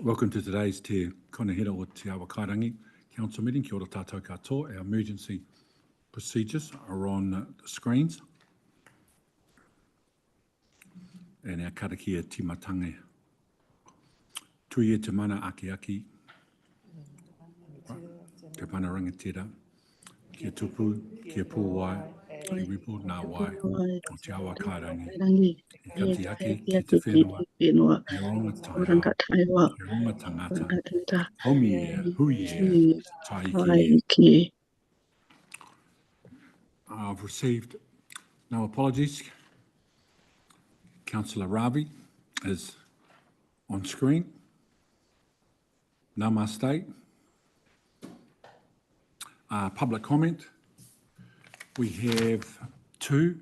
Welcome to today's Te Konehira o Te Awa Kairangi Council meeting. Kia ora tātou katoa. Our emergency procedures are on the screens. And our karakia timatange. Tui e te mana aki aki. Te mana rangatira. Kia tupu, kia pūwai, kia ripo nā wai. O Te Awa Kairangi. I kati aki ki te whenua. I ronga taiwa. I ronga tangata. Homi e, hui e, taiki e. I've received no apologies. Councillor Ravi is on screen. Namaste. Public comment. We have two.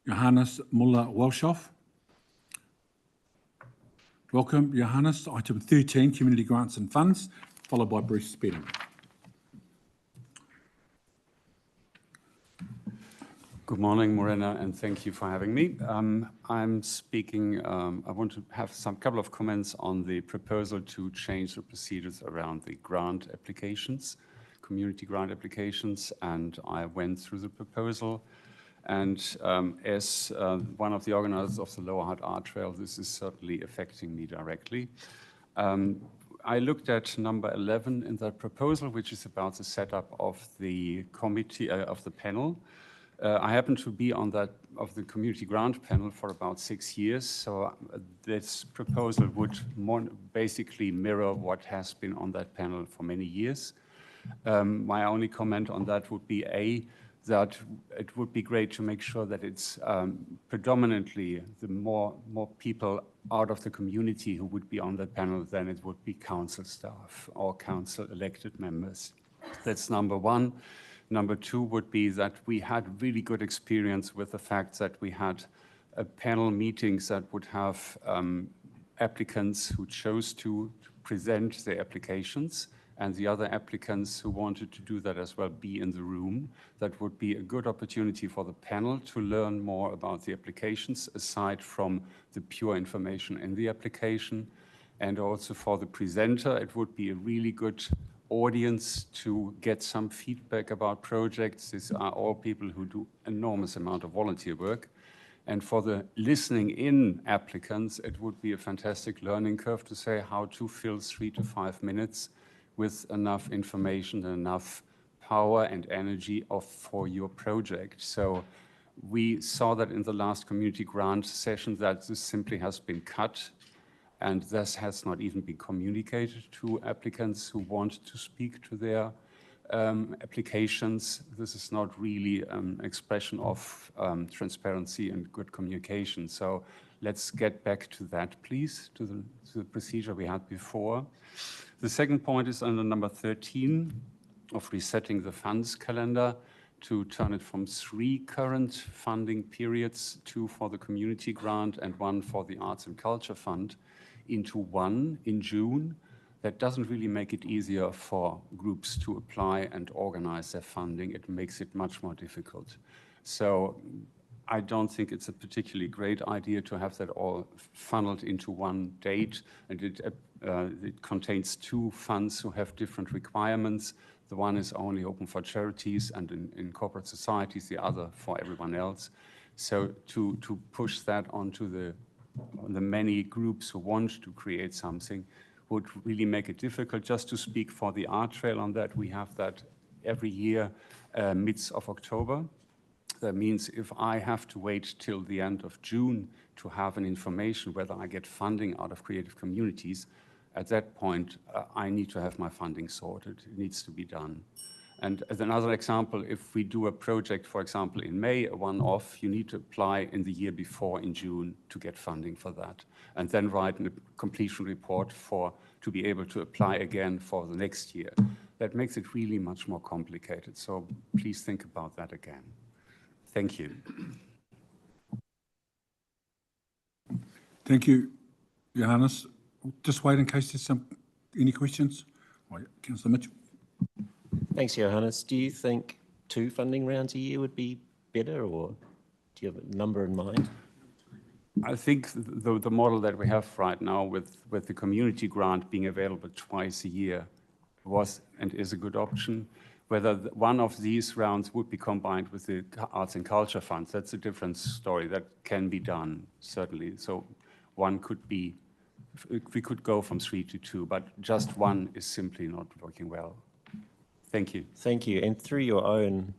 Johannes Muller-Welschoff. Welcome, Johannes. Item 13, Community Grants and Funds, followed by Bruce Spedding. Good morning, Morena, and thank you for having me. I'm speaking, I want to have some couple of comments on the proposal to change the procedures around the grant applications, community grant applications, and I went through the proposal. And as one of the organizers of the Lower Hutt Art Trail, this is certainly affecting me directly. I looked at number 11 in that proposal, which is about the setup of the committee, of the panel. I happen to be on that of the community grant panel for about 6 years, so this proposal would basically mirror what has been on that panel for many years. My only comment on that would be that it would be great to make sure that it's predominantly the more people out of the community who would be on that panel than it would be council staff or council elected members. That's number one. Number two would be that we had really good experience with the fact that we had panel meetings that would have applicants who chose to present their applications, and the other applicants who wanted to do that as well be in the room. That would be a good opportunity for the panel to learn more about the applications aside from the pure information in the application. And also for the presenter, it would be a really good audience to get some feedback about projects. These are all people who do enormous amount of volunteer work. And for the listening in applicants, it would be a fantastic learning curve to say how to fill 3 to 5 minutes with enough information and enough power and energy for your project. So we saw that in the last community grant session that this simply has been cut, and this has not even been communicated to applicants who want to speak to their applications. This is not really an expression of transparency and good communication. So let's get back to that, please, to the procedure we had before. The second point is under number 13 of resetting the funds calendar to turn it from 3 current funding periods, 2 for the community grant and 1 for the Arts and Culture Fund, into 1 in June. That doesn't really make it easier for groups to apply and organize their funding. It makes it much more difficult. So I don't think it's a particularly great idea to have that all funneled into one date, and it contains 2 funds who have different requirements. The one is only open for charities and in corporate societies, the other for everyone else. So to push that onto the many groups who want to create something would really make it difficult. Just to speak for the Art Trail on that, we have that every year, midst of October. That means if I have to wait till the end of June to have an information whether I get funding out of Creative Communities, at that point, I need to have my funding sorted. It needs to be done. And as another example, if we do a project, for example, in May, a one-off, you need to apply in the year before in June to get funding for that, and then write a completion report to be able to apply again for the next year. That makes it really much more complicated. So please think about that again. Thank you. Thank you, Johannes. Just wait in case there's any questions. Councillor Mitchell. Thanks, Johannes. Do you think 2 funding rounds a year would be better, or do you have a number in mind? I think the model that we have right now with the community grant being available twice a year was and is a good option. Whether one of these rounds would be combined with the Arts and Culture Funds, that's a different story. That can be done, certainly. So one could be, we could go from 3 to 2, but just one is simply not working well. Thank you. Thank you. And through your own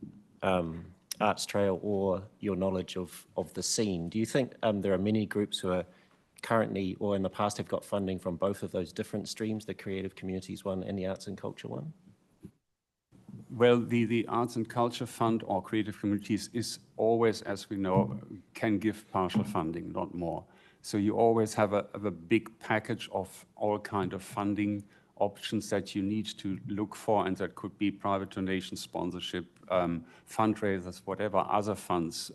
arts trail or your knowledge of the scene, do you think there are many groups who are currently or in the past have got funding from both of those different streams, the Creative Communities one and the Arts and Culture one? Well, the Arts and Culture Fund or Creative Communities is always, as we know, can give partial funding, not more. So you always have a big package of all kind of funding options that you need to look for, and that could be private donation, sponsorship, fundraisers, whatever other funds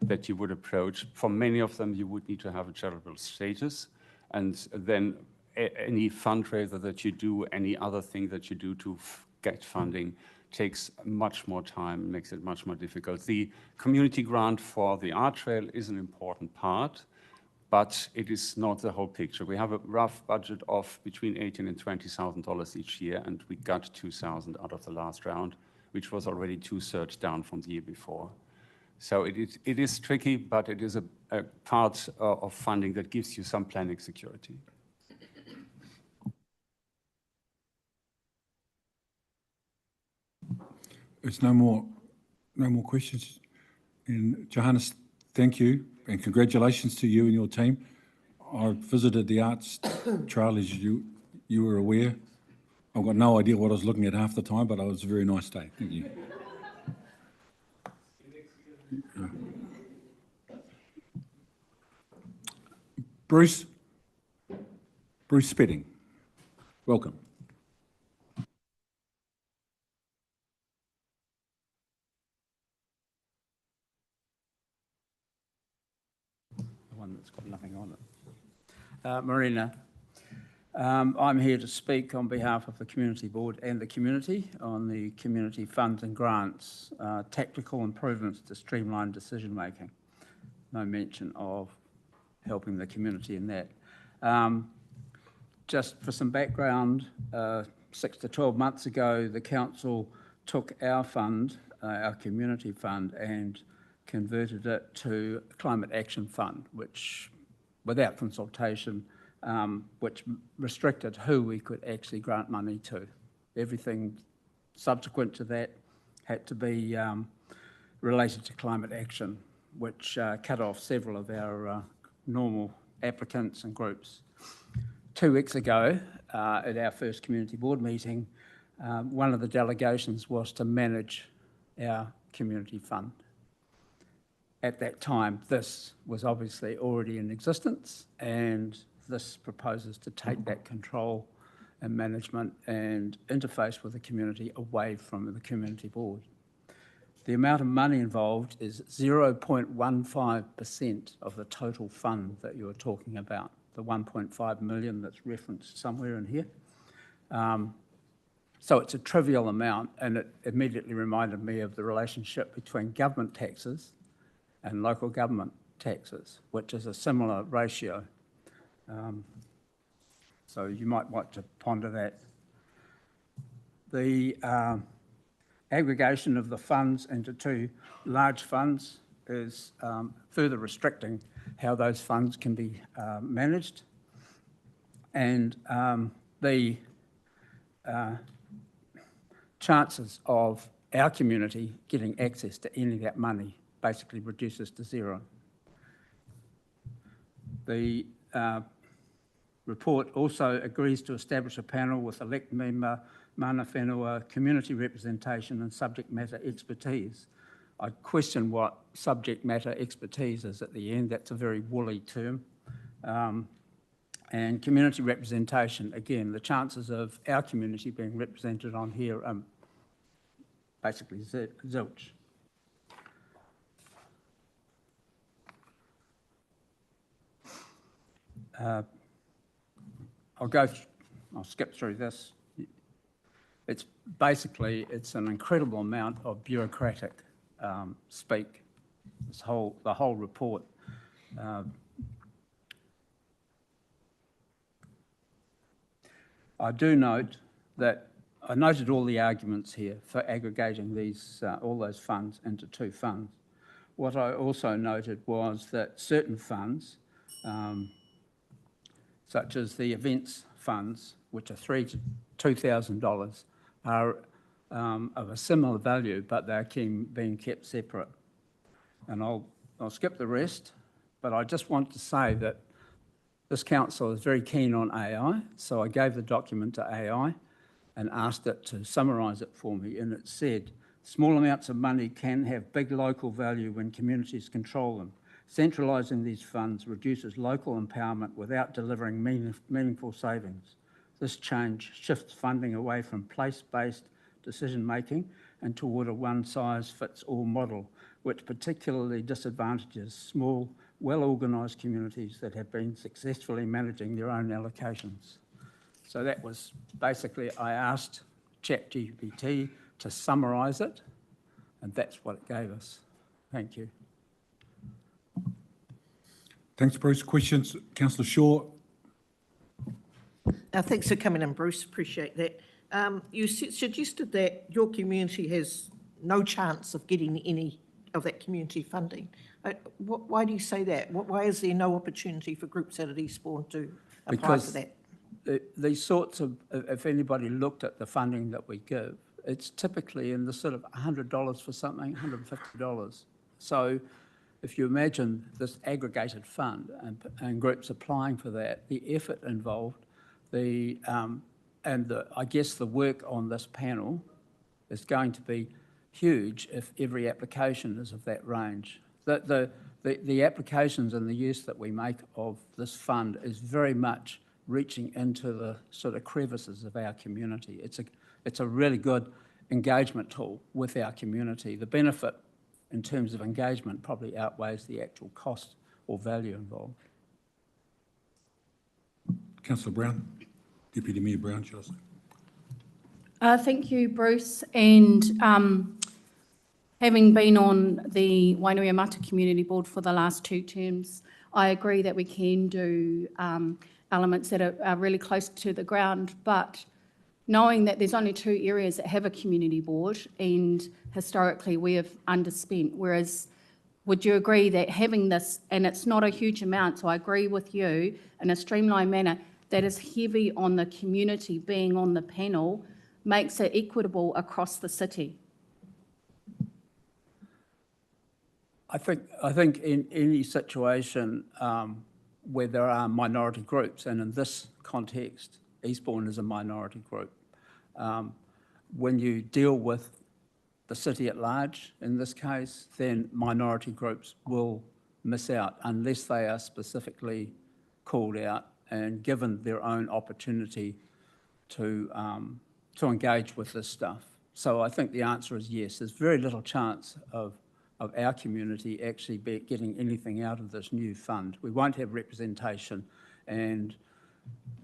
that you would approach. For many of them, you would need to have a charitable status, and then any fundraiser that you do, any other thing that you do to get funding takes much more time, makes it much more difficult. The community grant for the art trail is an important part, but it is not the whole picture. We have a rough budget of between $18,000 and $20,000 each year, and we got 2,000 out of the last round, which was already 2/3 down from the year before. So it is tricky, but it is a part of funding that gives you some planning security. There's no more questions. And Johannes, thank you and congratulations to you and your team. I visited the arts trail, as you were aware. I've got no idea what I was looking at half the time, but it was a very nice day. Thank you. Bruce Spedding, welcome. One that's got nothing on it. Marina, I'm here to speak on behalf of the Community Board and the community on the community funds and grants, tactical improvements to streamline decision making. No mention of helping the community in that. Just for some background, 6 to 12 months ago, the council took our fund, our community fund, and converted it to a Climate Action Fund, which, without consultation, which restricted who we could actually grant money to. Everything subsequent to that had to be related to climate action, which cut off several of our normal applicants and groups. 2 weeks ago, at our first community board meeting, one of the delegations was to manage our community fund. At that time, this was obviously already in existence, and this proposes to take that control and management and interface with the community away from the community board. The amount of money involved is 0.15% of the total fund that you were talking about, the 1.5 million that's referenced somewhere in here. So it's a trivial amount, and it immediately reminded me of the relationship between government taxes and local government taxes, which is a similar ratio. So you might want to ponder that. The aggregation of the funds into 2 large funds is further restricting how those funds can be managed. And the chances of our community getting access to any of that money basically reduces to 0. The report also agrees to establish a panel with elect member, mana whenua, community representation and subject matter expertise. I question what subject matter expertise is at the end. That's a very woolly term. And community representation, again, the chances of our community being represented on here are basically zilch. I'll skip through this. It's an incredible amount of bureaucratic speak. The whole report I do note that I noted all the arguments here for aggregating these, all those funds into two funds. What I also noted was that certain funds, such as the events funds, which are $3,000 to $2,000, are of a similar value, but they're being kept separate. And I'll skip the rest, but I just want to say that this council is very keen on AI, so I gave the document to AI and asked it to summarise it for me, and it said, small amounts of money can have big local value when communities control them. Centralising these funds reduces local empowerment without delivering meaningful savings. This change shifts funding away from place-based decision-making and toward a one-size-fits-all model, which particularly disadvantages small, well-organised communities that have been successfully managing their own allocations. So that was basically, I asked ChatGPT to summarise it, and that's what it gave us. Thank you. Thanks, Bruce. Questions? Councillor Shaw. Thanks for coming in, Bruce. Appreciate that. You suggested that your community has no chance of getting any of that community funding. Why do you say that? Why is there no opportunity for groups out of Eastbourne to apply for that? These sorts of, if anybody looked at the funding that we give, it's typically in the sort of $100 for something, $150. So if you imagine this aggregated fund and groups applying for that, the effort involved, I guess the work on this panel is going to be huge if every application is of that range. The applications and the use that we make of this fund is very much reaching into the sort of crevices of our community. It's a really good engagement tool with our community. The benefit in terms of engagement probably outweighs the actual cost or value involved. Councillor Brown. Deputy Mayor Brown, shall I say? Thank you, Bruce. And having been on the Wainuiomata Community Board for the last 2 terms, I agree that we can do elements that are really close to the ground, but knowing that there's only 2 areas that have a community board and historically we have underspent, whereas would you agree that having this, and it's not a huge amount, so I agree with you, in a streamlined manner, that is heavy on the community being on the panel, makes it equitable across the city? I think in any situation where there are minority groups, and in this context, Eastbourne is a minority group, when you deal with the city at large, in this case, then minority groups will miss out unless they are specifically called out and given their own opportunity to engage with this stuff. So I think the answer is yes. There's very little chance of our community actually getting anything out of this new fund. We won't have representation, and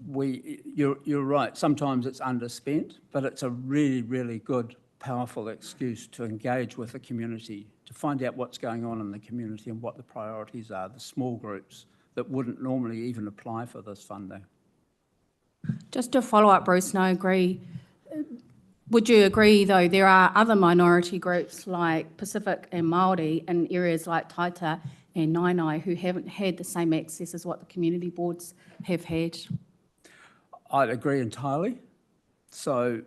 you're right, sometimes it's underspent, but it's a really, really good, powerful excuse to engage with the community, to find out what's going on in the community and what the priorities are, the small groups that wouldn't normally even apply for this funding. Just to follow up, Bruce, and I agree. Would you agree, though, there are other minority groups like Pacific and Māori in areas like Taita and Nainai who haven't had the same access as what the community boards have had? I'd agree entirely. So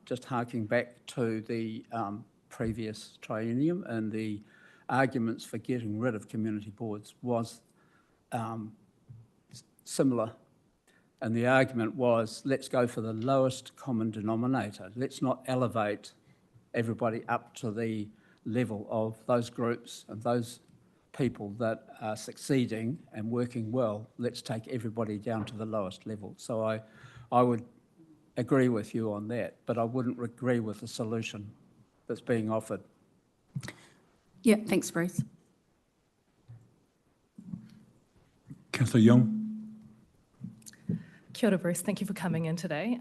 just harking back to the previous triennium and the arguments for getting rid of community boards was similar. And the argument was, let's go for the lowest common denominator. Let's not elevate everybody up to the level of those groups and those people that are succeeding and working well. Let's take everybody down to the lowest level. So I would agree with you on that, but I wouldn't agree with the solution that's being offered. Yeah, thanks, Bruce. Councillor Young. Kia ora, Bruce. Thank you for coming in today.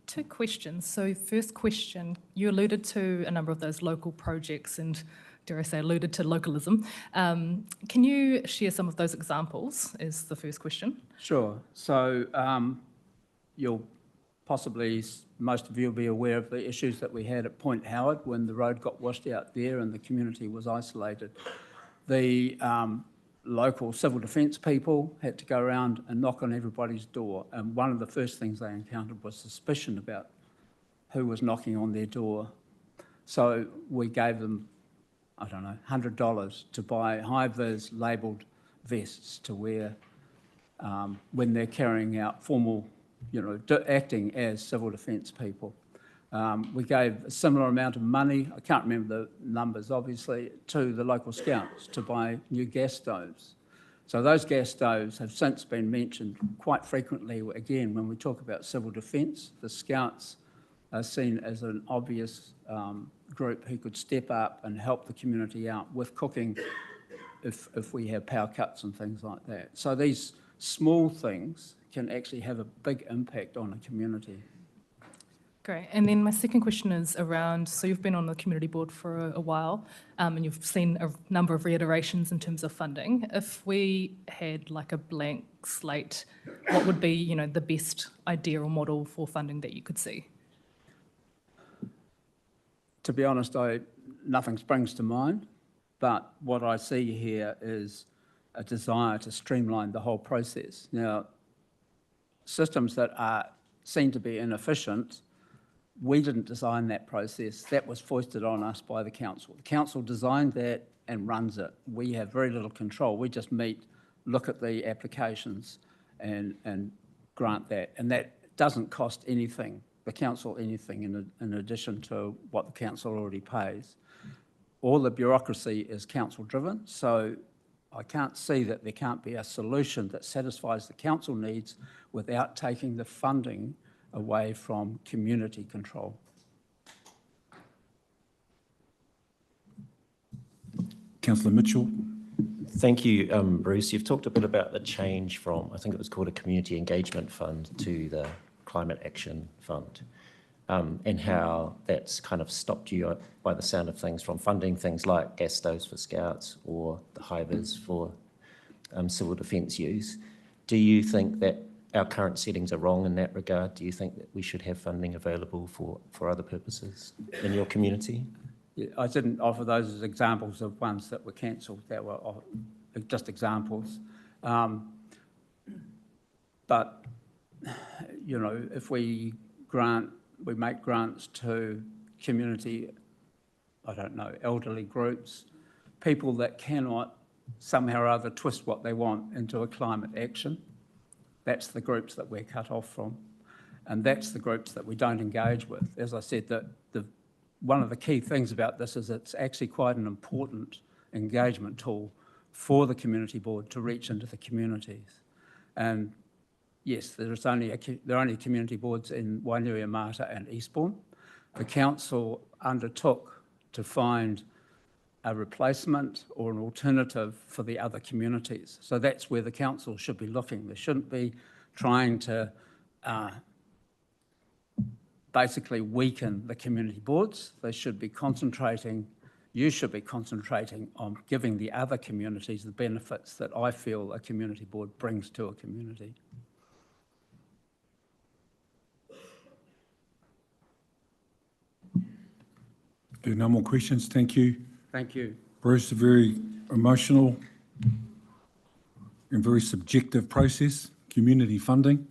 2 questions. So first question, you alluded to a number of those local projects and, dare I say, alluded to localism. Can you share some of those examples is the first question? Sure. So you'll possibly most of you will be aware of the issues that we had at Point Howard when the road got washed out there and the community was isolated. The local civil defence people had to go around and knock on everybody's door, and one of the first things they encountered was suspicion about who was knocking on their door. So we gave them, I don't know, $100 to buy high-vis labelled vests to wear when they're carrying out formal, acting as civil defence people. We gave a similar amount of money, I can't remember the numbers obviously, to the local scouts to buy new gas stoves. So those gas stoves have since been mentioned quite frequently. Again, when we talk about civil defence, the scouts are seen as an obvious group who could step up and help the community out with cooking if we have power cuts and things like that. So these small things can actually have a big impact on a community. Great. And then my second question is around, so you've been on the community board for a while, and you've seen a number of reiterations in terms of funding. If we had like a blank slate, what would be, the best idea or model for funding that you could see? To be honest, nothing springs to mind, but what I see here is a desire to streamline the whole process. Now, systems that are seen to be inefficient, we didn't design that process. That was foisted on us by the council. The council designed that and runs it. We have very little control. We just meet, look at the applications and grant that. And that doesn't cost anything, the council anything in addition to what the council already pays. All the bureaucracy is council driven, so I can't see that there can't be a solution that satisfies the council needs without taking the funding away from community control. Councillor Mitchell. Thank you, Bruce. You've talked a bit about the change from, I think it was called a community engagement fund to the climate action fund, and how that's kind of stopped you, by the sound of things, from funding things like gas stoves for scouts or the high-vis for civil defence use. Do you think that our current settings are wrong in that regard? Do you think that we should have funding available for other purposes in your community? Yeah, I didn't offer those as examples of ones that were cancelled. That were just examples. But, if we make grants to community, I don't know, elderly groups, people that cannot somehow or other twist what they want into a climate action, that's the groups that we're cut off from. And that's the groups that we don't engage with. As I said, one of the key things about this is it's actually quite an important engagement tool for the community board to reach into the communities. And yes, there are only community boards in Wainuiomata and Eastbourne. The council undertook to find a replacement or an alternative for the other communities. So that's where the council should be looking. They shouldn't be trying to basically weaken the community boards. They should be concentrating, you should be concentrating on giving the other communities the benefits that I feel a community board brings to a community. There are no more questions. Thank you. Thank you. Bruce, a very emotional and very subjective process, community funding.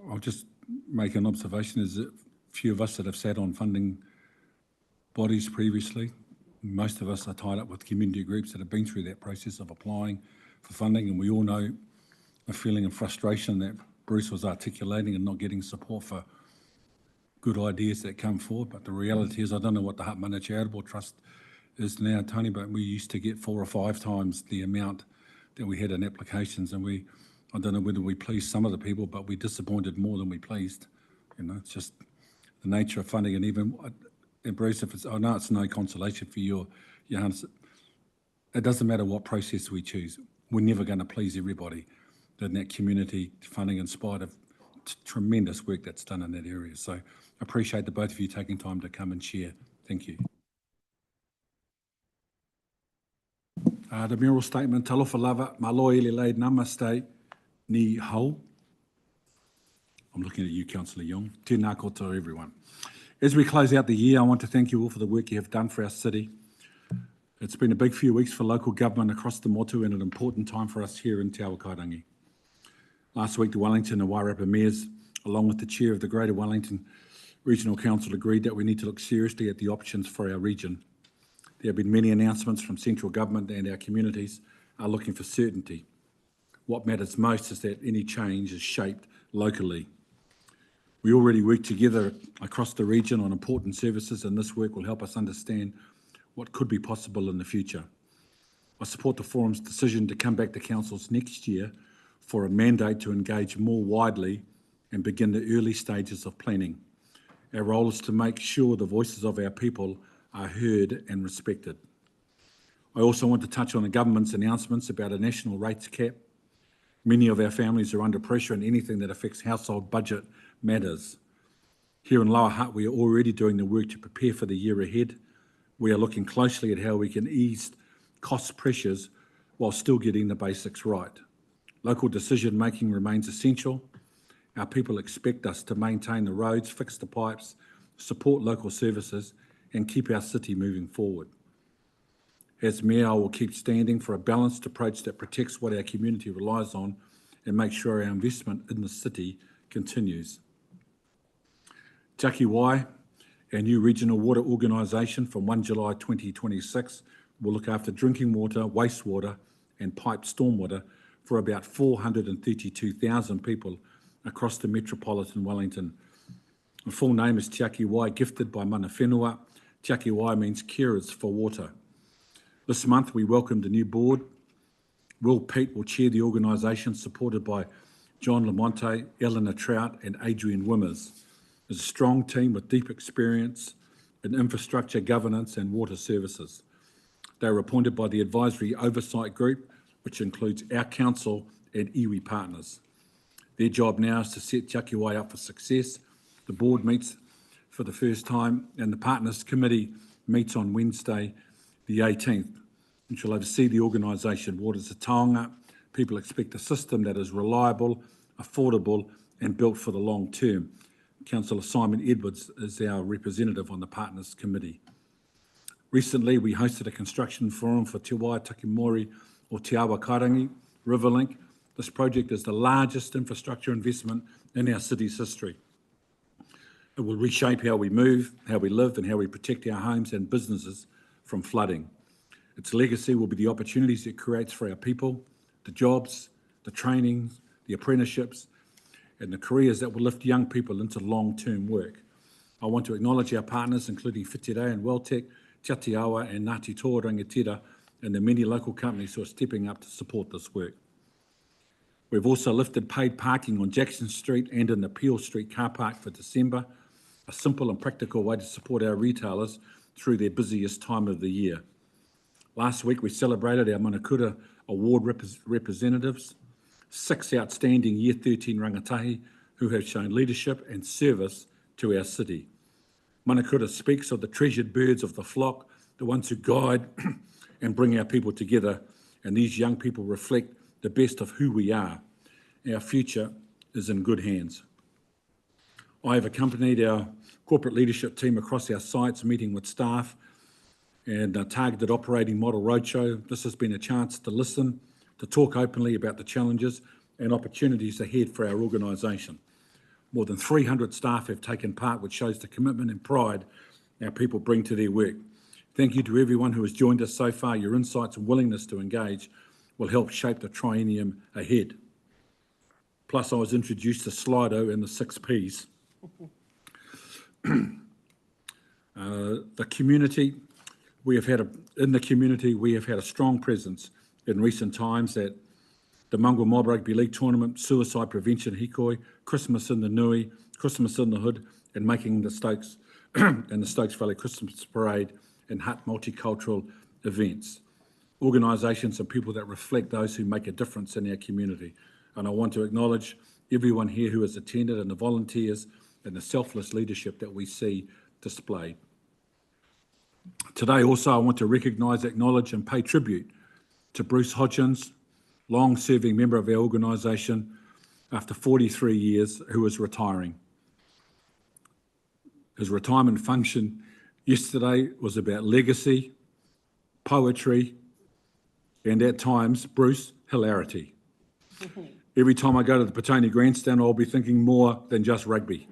I'll just make an observation. There's a few of us that have sat on funding bodies previously. Most of us are tied up with community groups that have been through that process of applying for funding, and we all know the feeling of frustration that Bruce was articulating and not getting support for good ideas that come forward. But the reality is, I don't know what the Hutt Mana Charitable Trust is now, Tony, but we used to get 4 or 5 times the amount that we had in applications, and I don't know whether we pleased some of the people, but we disappointed more than we pleased. It's just the nature of funding. And even, and Bruce, I know it's no consolation for your answer. It doesn't matter what process we choose. We're never going to please everybody in that community funding, in spite of tremendous work that's done in that area. So I appreciate the both of you taking time to come and share. Thank you. The mural statement, talofa lava, maloa ili leid namaste, ni hau. I'm looking at you, Councillor Young. Tēnā koutou, everyone. As we close out the year, I want to thank you all for the work you have done for our city. It's been a big few weeks for local government across the motu and an important time for us here in Te Awakairangi. Last week, the Wellington and Wairarapa mayors, along with the chair of the Greater Wellington Regional Council, agreed that we need to look seriously at the options for our region. There have been many announcements from central government, and our communities are looking for certainty. What matters most is that any change is shaped locally. We already work together across the region on important services, and this work will help us understand what could be possible in the future. I support the Forum's decision to come back to councils next year for a mandate to engage more widely and begin the early stages of planning. Our role is to make sure the voices of our people are heard and respected. I also want to touch on the government's announcements about a national rates cap. Many of our families are under pressure, and anything that affects household budget matters. Here in Lower Hutt, we are already doing the work to prepare for the year ahead. We are looking closely at how we can ease cost pressures while still getting the basics right. Local decision making remains essential. Our people expect us to maintain the roads, fix the pipes, support local services, and keep our city moving forward. As Mayor, I will keep standing for a balanced approach that protects what our community relies on and make sure our investment in the city continues. Te Aki Wai, our new regional water organisation from 1 July 2026, will look after drinking water, wastewater and piped stormwater for about 432,000 people across the metropolitan Wellington. The full name is Te Aki Wai, gifted by mana whenua. Te Aki Wai means carers for water. This month we welcomed a new board. Will Peat will chair the organisation, supported by John Lamonte, Eleanor Trout and Adrian Wimmers. It's a strong team with deep experience in infrastructure, governance and water services. They were appointed by the Advisory Oversight Group, which includes our council and iwi partners. Their job now is to set Te Aki Wai up for success. The board meets for the first time and the Partners Committee meets on Wednesday the 18th, which will oversee the organisation. Water's a taonga. People expect a system that is reliable, affordable and built for the long term. Councillor Simon Edwards is our representative on the Partners Committee. Recently, we hosted a construction forum for Te Waiataki Mori or Te Awakairangi Riverlink. This project is the largest infrastructure investment in our city's history. It will reshape how we move, how we live and how we protect our homes and businesses from flooding. Its legacy will be the opportunities it creates for our people, the jobs, the training, the apprenticeships and the careers that will lift young people into long-term work. I want to acknowledge our partners, including Whitireia and Welltec, Te Ati Awa and Ngāti Toa Rangatira, and the many local companies who are stepping up to support this work. We've also lifted paid parking on Jackson Street and in the Peel Street car park for December, a simple and practical way to support our retailers through their busiest time of the year. Last week, we celebrated our Manakura Award representatives, 6 outstanding Year 13 rangatahi who have shown leadership and service to our city. Manakura speaks of the treasured birds of the flock, the ones who guide and bring our people together, and these young people reflect the best of who we are. Our future is in good hands. I have accompanied our corporate leadership team across our sites, meeting with staff and a targeted operating model roadshow. This has been a chance to listen, to talk openly about the challenges and opportunities ahead for our organisation. More than 300 staff have taken part, which shows the commitment and pride our people bring to their work. Thank you to everyone who has joined us so far. Your insights and willingness to engage will help shape the triennium ahead. Plus, I was introduced to Slido and the 6 Ps. The community, we have had a strong presence in recent times at the Mangwa Mob Rugby League Tournament, Suicide Prevention Hikoi, Christmas in the Nui, Christmas in the Hood, and making the Stokes and the Stokes Valley Christmas Parade and Hutt multicultural events. Organisations and people that reflect those who make a difference in our community. And I want to acknowledge everyone here who has attended and the volunteers and the selfless leadership that we see displayed. Today also I want to recognise, acknowledge and pay tribute to Bruce Hodgins, long-serving member of our organisation, after 43 years, who is retiring. His retirement function yesterday was about legacy, poetry, and at times, Bruce, hilarity. Every time I go to the Petone Grandstand, I'll be thinking more than just rugby.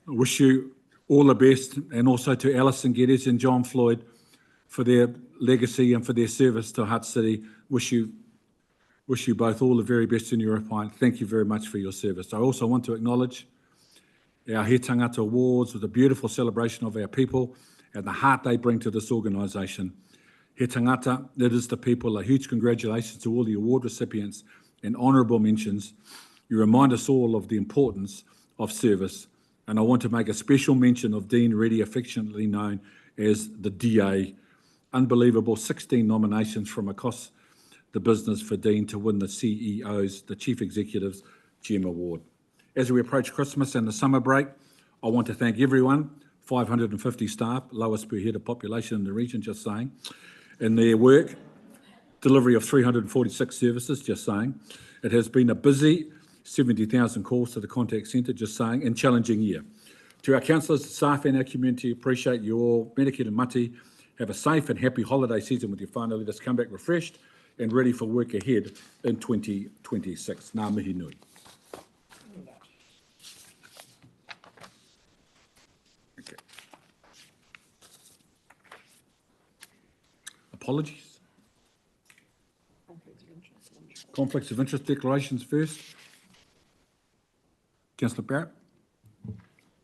I wish you all the best, and also to Alison Geddes and John Floyd for their legacy and for their service to Hutt City. Wish you both all the very best in your retirement. Thank you very much for your service. I also want to acknowledge our He Tangata Awards with a beautiful celebration of our people and the heart they bring to this organisation. He Tangata, that is the people, a huge congratulations to all the award recipients and honourable mentions. You remind us all of the importance of service, and I want to make a special mention of Dean Reddy, affectionately known as the DA. Unbelievable 16 nominations from across the business for Dean to win the CEO's, the Chief Executive's GEM Award. As we approach Christmas and the summer break, I want to thank everyone, 550 staff, lowest per head of population in the region, just saying, in their work, delivery of 346 services, just saying. It has been a busy 70,000 calls to the contact centre, just saying, and challenging year. To our councillors, staff and our community, appreciate you all. Medicare and Mati, have a safe and happy holiday season with your whānau. Let us come back refreshed and ready for work ahead in 2026. Ngā mihi nui. Okay. Apologies. Conflicts of interest declarations first. Councillor Barrett.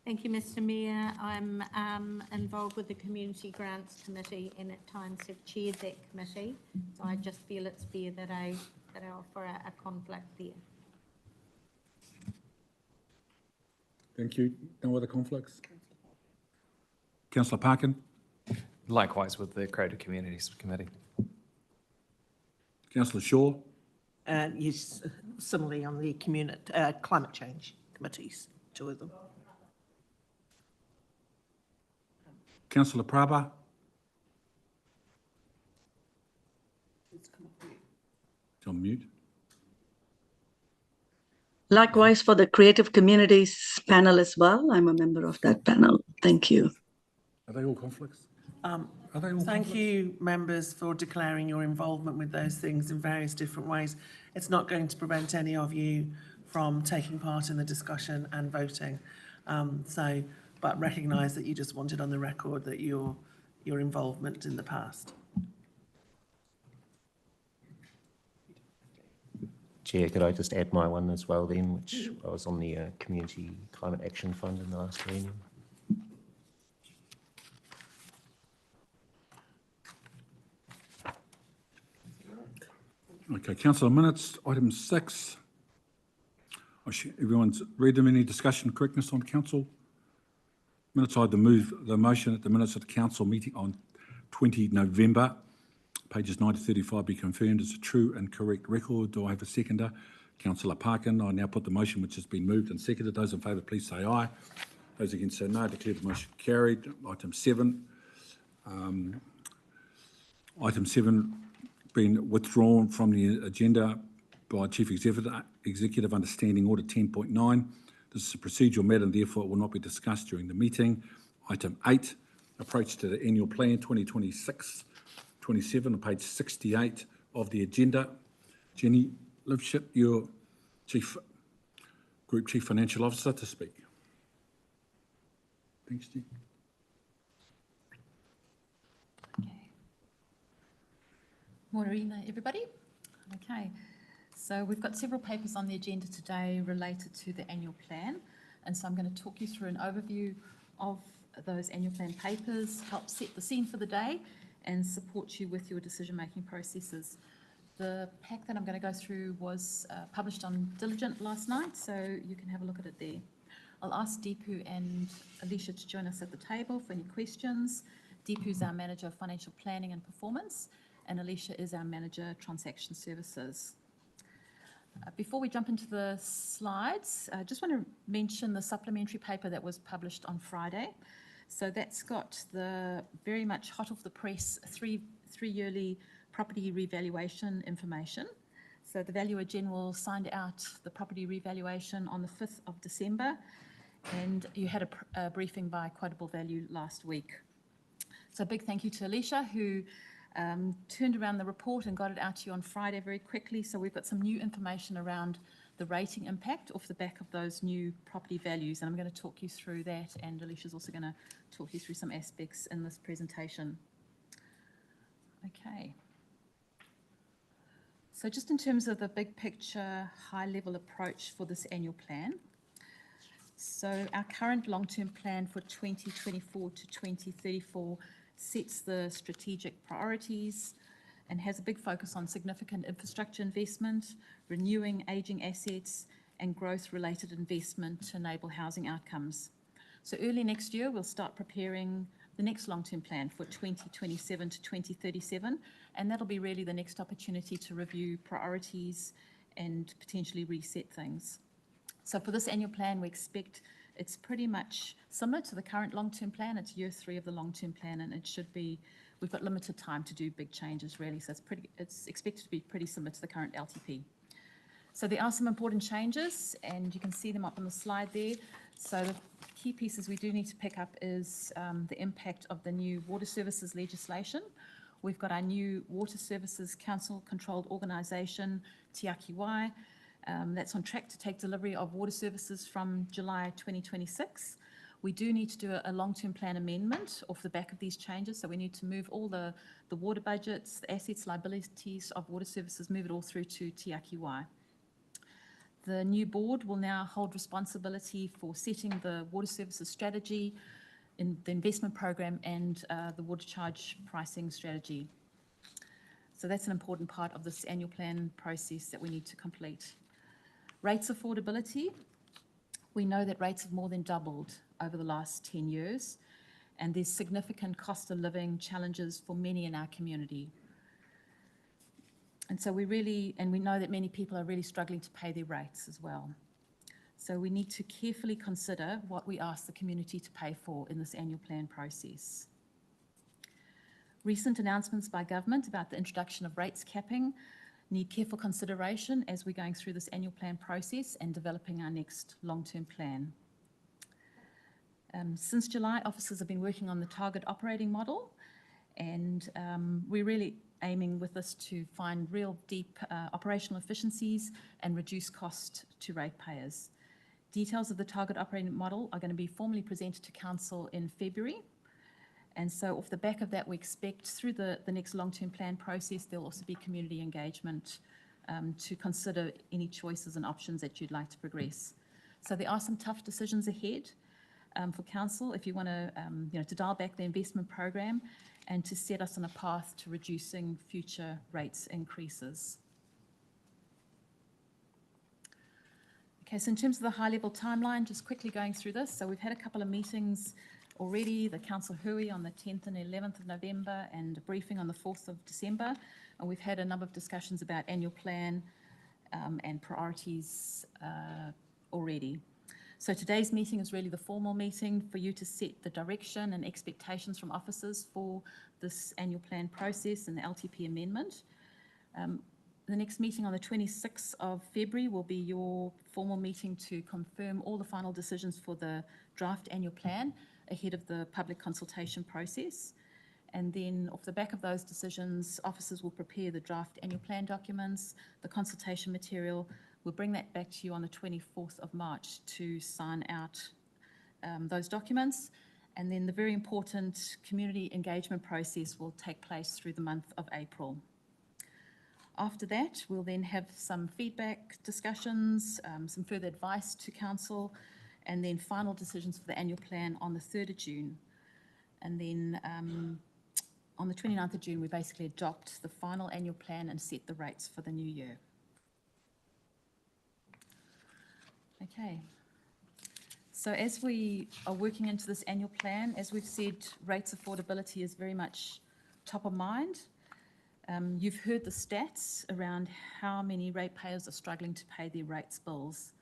Thank you, Mr. Mayor. I'm involved with the Community Grants Committee and at times have chaired that committee. So I just feel it's fair that I offer a conflict there. Thank you. No other conflicts? Councillor Parkin. Likewise with the Creative Communities Committee. Councillor Shaw. Yes, similarly on the climate change committees, two of them. Councillor Prabha. It's on mute. Likewise for the Creative Communities panel as well. I'm a member of that panel. Thank you. Are they all conflicts? Thank you, members, for declaring your involvement with those things in various different ways. It's not going to prevent any of you from taking part in the discussion and voting. But recognise that you just wanted on the record that your involvement in the past. Chair, could I just add my one as well then, which I was on the Community Climate Action Fund in the last reunion. Okay, councillor minutes, item 6. Everyone's read them. Any discussion correctness on council minutes? I'd move the motion that the minutes of the council meeting on 20 November, pages 9 to 35, be confirmed as a true and correct record. Do I have a seconder? Councillor Parkin. I now put the motion which has been moved and seconded. Those in favour, please say aye. Those against say no. I declare the motion carried. Item 7. Item 7 been withdrawn from the agenda by Chief Executive Understanding Order 10.9. This is a procedural matter and therefore it will not be discussed during the meeting. Item 8, approach to the annual plan 2026-27 on page 68 of the agenda. Jenny Liveship, your Group Chief Financial Officer, to speak. Thanks, Jenny. Morena, everybody. Okay, so we've got several papers on the agenda today related to the annual plan, and so I'm going to talk you through an overview of those annual plan papers, help set the scene for the day, and support you with your decision-making processes. The pack that I'm going to go through was published on Diligent last night, so you can have a look at it there. I'll ask Deepu and Alicia to join us at the table for any questions. Deepu's our Manager of Financial Planning and Performance, and Alicia is our Manager Transaction Services. Before we jump into the slides, I just want to mention the supplementary paper that was published on Friday. So that's got the very much hot off the press three yearly property revaluation information. So the Valuer General signed out the property revaluation on the 5th of December, and you had a briefing by Quotable Value last week. So a big thank you to Alicia, who turned around the report and got it out to you on Friday very quickly. So we've got some new information around the rating impact off the back of those new property values, and I'm going to talk you through that, and Alicia's also going to talk you through some aspects in this presentation. Okay. So just in terms of the big picture, high-level approach for this annual plan. So our current long-term plan for 2024 to 2034 sets the strategic priorities and has a big focus on significant infrastructure investment, renewing aging assets, and growth-related investment to enable housing outcomes. So early next year, we'll start preparing the next long-term plan for 2027 to 2037, and that'll be really the next opportunity to review priorities and potentially reset things. So for this annual plan, we expect it's pretty much similar to the current long-term plan. It's year 3 of the long-term plan, and it should be, we've got limited time to do big changes really, so it's expected to be pretty similar to the current LTP. So there are some important changes, and you can see them up on the slide there. So the key pieces we do need to pick up is the impact of the new water services legislation. We've got our new Water Services Council-controlled organisation, Te Aki Wai. That's on track to take delivery of water services from July 2026. We do need to do a long-term plan amendment off the back of these changes, so we need to move all the water budgets, the assets, liabilities of water services, move it all through to Te Aki Wai. The new board will now hold responsibility for setting the water services strategy, in the investment program, and the water charge pricing strategy. So that's an important part of this annual plan process that we need to complete. Rates affordability. We know that rates have more than doubled over the last 10 years, and there's significant cost of living challenges for many in our community. And so we know that many people are really struggling to pay their rates as well. So we need to carefully consider what we ask the community to pay for in this annual plan process. Recent announcements by government about the introduction of rates capping need careful consideration as we're going through this annual plan process and developing our next long-term plan. Since July, officers have been working on the target operating model, and we're really aiming with this to find real deep operational efficiencies and reduce cost to ratepayers. Details of the target operating model are going to be formally presented to Council in February. And so off the back of that, we expect through the next long-term plan process, there'll also be community engagement to consider any choices and options that you'd like to progress. So there are some tough decisions ahead for Council if you want to dial back the investment program and to set us on a path to reducing future rates increases. Okay, so in terms of the high-level timeline, just quickly going through this. So we've had a couple of meetings already, the Council Hui on the 10th and 11th of November and a briefing on the 4th of December. And we've had a number of discussions about annual plan and priorities already. So today's meeting is really the formal meeting for you to set the direction and expectations from officers for this annual plan process and the LTP amendment. The next meeting on the 26th of February will be your formal meeting to confirm all the final decisions for the draft annual plan ahead of the public consultation process. And then off the back of those decisions, officers will prepare the draft annual plan documents, the consultation material. We'll bring that back to you on the 24th of March to sign out those documents. And then the very important community engagement process will take place through the month of April. After that, we'll then have some feedback discussions, some further advice to Council, and then final decisions for the annual plan on the 3rd of June. And then on the 29th of June, we basically adopt the final annual plan and set the rates for the new year. Okay. So as we are working into this annual plan, as we've said, rates affordability is very much top of mind. You've heard the stats around how many ratepayers are struggling to pay their rates bills.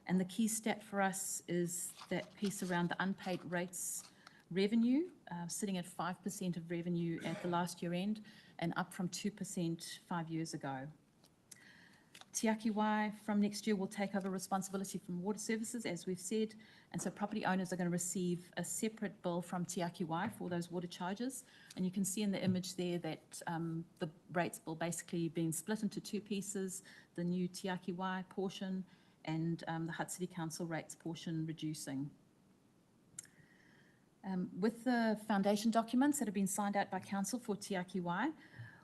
And the key stat for us is that piece around the unpaid rates revenue, sitting at 5% of revenue at the last year end and up from 2% 5 years ago. Te Aki Wai from next year will take over responsibility from water services, as we've said, and so property owners are going to receive a separate bill from Te Aki Wai for those water charges. And you can see in the image there that the rates bill basically being split into two pieces, the new Te Aki Wai portion and the Hutt City Council rates portion reducing. With the foundation documents that have been signed out by Council for Te Aki Wai,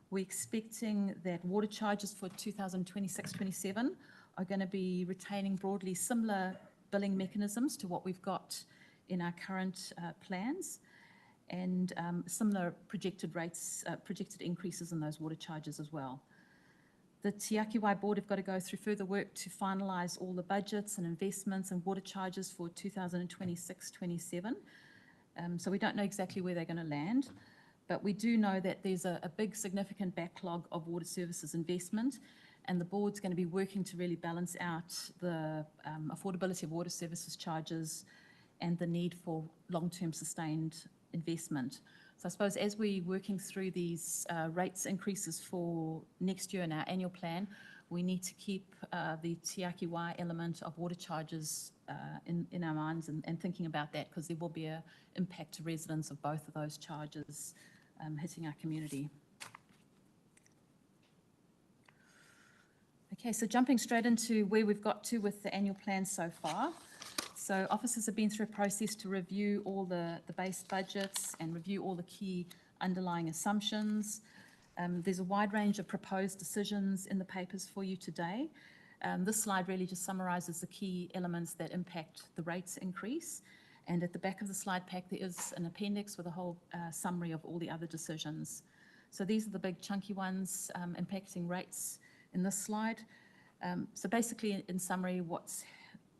we're expecting that water charges for 2026-27 are going to be retaining broadly similar billing mechanisms to what we've got in our current plans, and similar projected rates, projected increases in those water charges as well. The Te Aki Wai board have got to go through further work to finalise all the budgets and investments and water charges for 2026-27. So we don't know exactly where they're going to land, but we do know that there's a big significant backlog of water services investment, and the board's going to be working to really balance out the affordability of water services charges and the need for long-term sustained investment. So I suppose as we're working through these rates increases for next year in our annual plan, we need to keep the Te Aki Wai element of water charges in our minds and thinking about that, because there will be an impact to residents of both of those charges hitting our community. Okay, so jumping straight into where we've got to with the annual plan so far. So officers have been through a process to review all the base budgets and review all the key underlying assumptions. There's a wide range of proposed decisions in the papers for you today. This slide really just summarises the key elements that impact the rates increase. And at the back of the slide pack, there is an appendix with a whole summary of all the other decisions. So these are the big chunky ones impacting rates in this slide. So basically, in summary,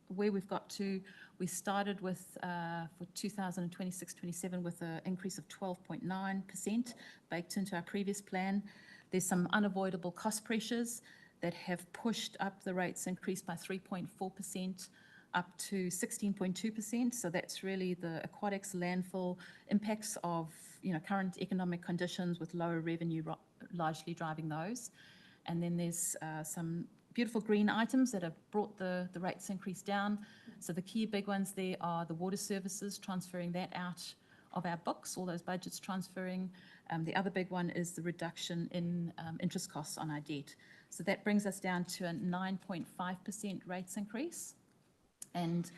where we've got to, we started with, for 2026-27, with an increase of 12.9% baked into our previous plan. There's some unavoidable cost pressures that have pushed up the rates increase by 3.4% up to 16.2%. So that's really the aquatics landfill impacts of current economic conditions with lower revenue largely driving those. And then there's some beautiful green items that have brought the rates increase down. So the key big ones there are the water services, transferring that out of our books, all those budgets transferring. The other big one is the reduction in interest costs on our debt. So that brings us down to a 9.5% rates increase. And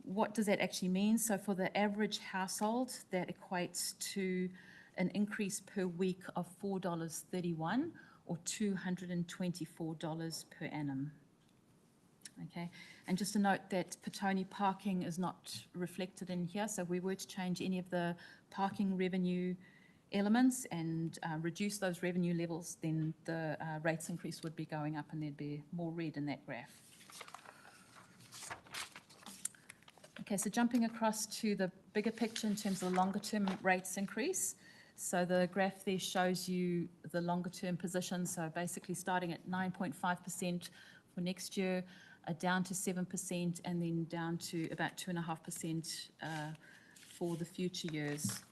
what does that actually mean? So for the average household, that equates to an increase per week of $4.31 or $224 per annum. Okay, and just a note that Petone parking is not reflected in here. So if we were to change any of the parking revenue elements and reduce those revenue levels, then the rates increase would be going up and there'd be more red in that graph. Okay, so jumping across to the bigger picture in terms of the longer term rates increase. So the graph there shows you the longer term position. So basically starting at 9.5% for next year, down to 7%, and then down to about 2.5% for the future years.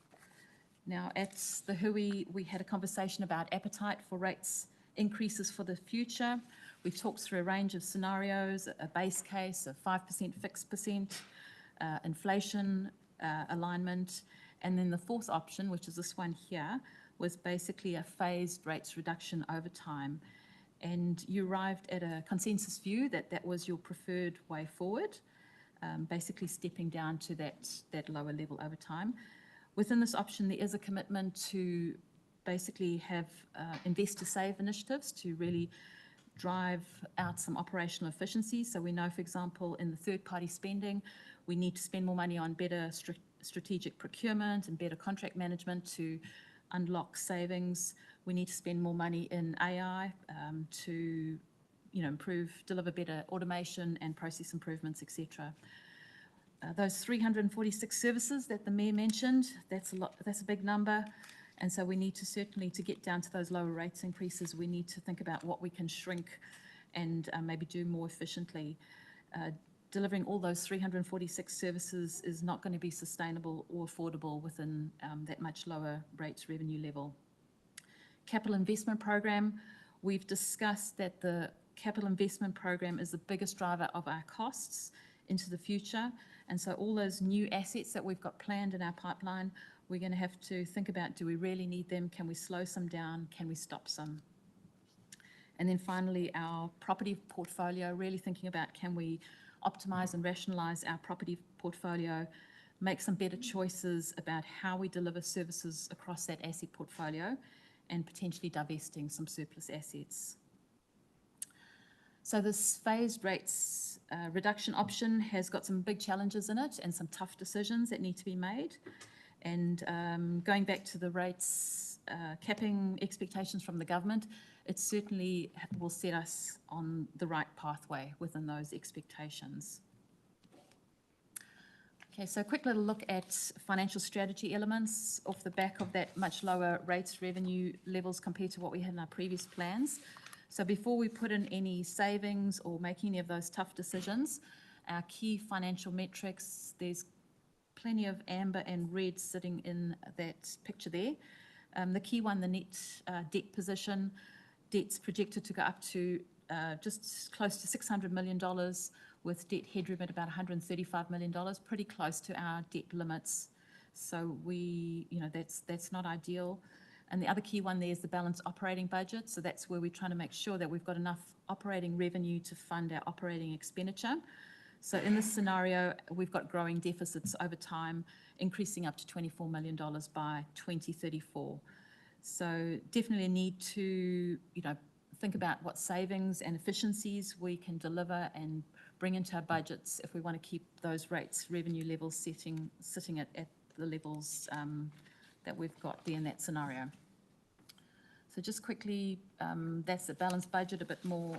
Now at the Hui, we had a conversation about appetite for rates increases for the future. We talked through a range of scenarios, a base case, a 5% fixed percent, inflation alignment, and then the fourth option, which is this one here, was basically a phased rates reduction over time. And you arrived at a consensus view that that was your preferred way forward, basically stepping down to that lower level over time. Within this option, there is a commitment to basically have invest to save initiatives to really drive out some operational efficiencies. So we know, for example, in the third-party spending, we need to spend more money on better strategic procurement and better contract management to unlock savings. We need to spend more money in AI to deliver better automation and process improvements, etc. Those 346 services that the Mayor mentioned, that's a big number. And so we need to certainly, to get down to those lower rates increases, we need to think about what we can shrink and maybe do more efficiently. Delivering all those 346 services is not going to be sustainable or affordable within that much lower rates revenue level. Capital investment program, we've discussed that the capital investment program is the biggest driver of our costs into the future. And so all those new assets that we've got planned in our pipeline, we're going to have to think about, do we really need them? Can we slow some down? Can we stop some? And then finally, our property portfolio, really thinking about, can we optimize and rationalize our property portfolio, make some better choices about how we deliver services across that asset portfolio, and potentially divesting some surplus assets. So this phased rates reduction option has got some big challenges in it and some tough decisions that need to be made. And going back to the rates capping expectations from the government, it certainly will set us on the right pathway within those expectations. Okay, so a quick little look at financial strategy elements off the back of that much lower rates revenue levels compared to what we had in our previous plans. So before we put in any savings or make any of those tough decisions, our key financial metrics, there's plenty of amber and red sitting in that picture there. The key one, the net debt position, debt's projected to go up to just close to $600 million, with debt headroom at about $135 million, pretty close to our debt limits. So that's not ideal. And the other key one there is the balanced operating budget. So that's where we're trying to make sure that we've got enough operating revenue to fund our operating expenditure. So in this scenario, we've got growing deficits over time, increasing up to $24 million by 2034. So definitely a need to, think about what savings and efficiencies we can deliver and bring into our budgets if we want to keep those rates, revenue levels sitting at the levels that we've got there in that scenario. So just quickly, that's the balanced budget, a bit more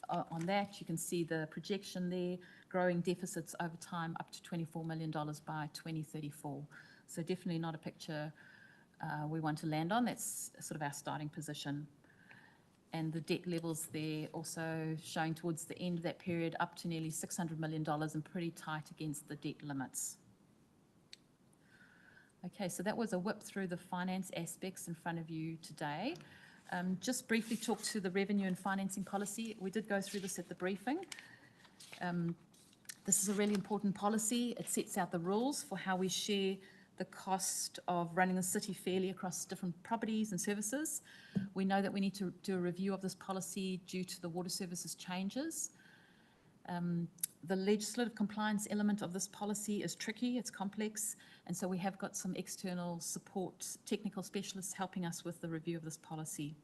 on that. You can see the projection there, growing deficits over time up to $24 million by 2034. So definitely not a picture we want to land on. That's sort of our starting position. And the debt levels there also showing towards the end of that period up to nearly $600 million and pretty tight against the debt limits. Okay, so that was a whip through the finance aspects in front of you today. Just briefly talk to the revenue and financing policy. We did go through this at the briefing. This is a really important policy. It sets out the rules for how we share the cost of running the city fairly across different properties and services. We know that we need to do a review of this policy due to the water services changes. The legislative compliance element of this policy is tricky, it's complex, and so we have got some external support, technical specialists helping us with the review of this policy.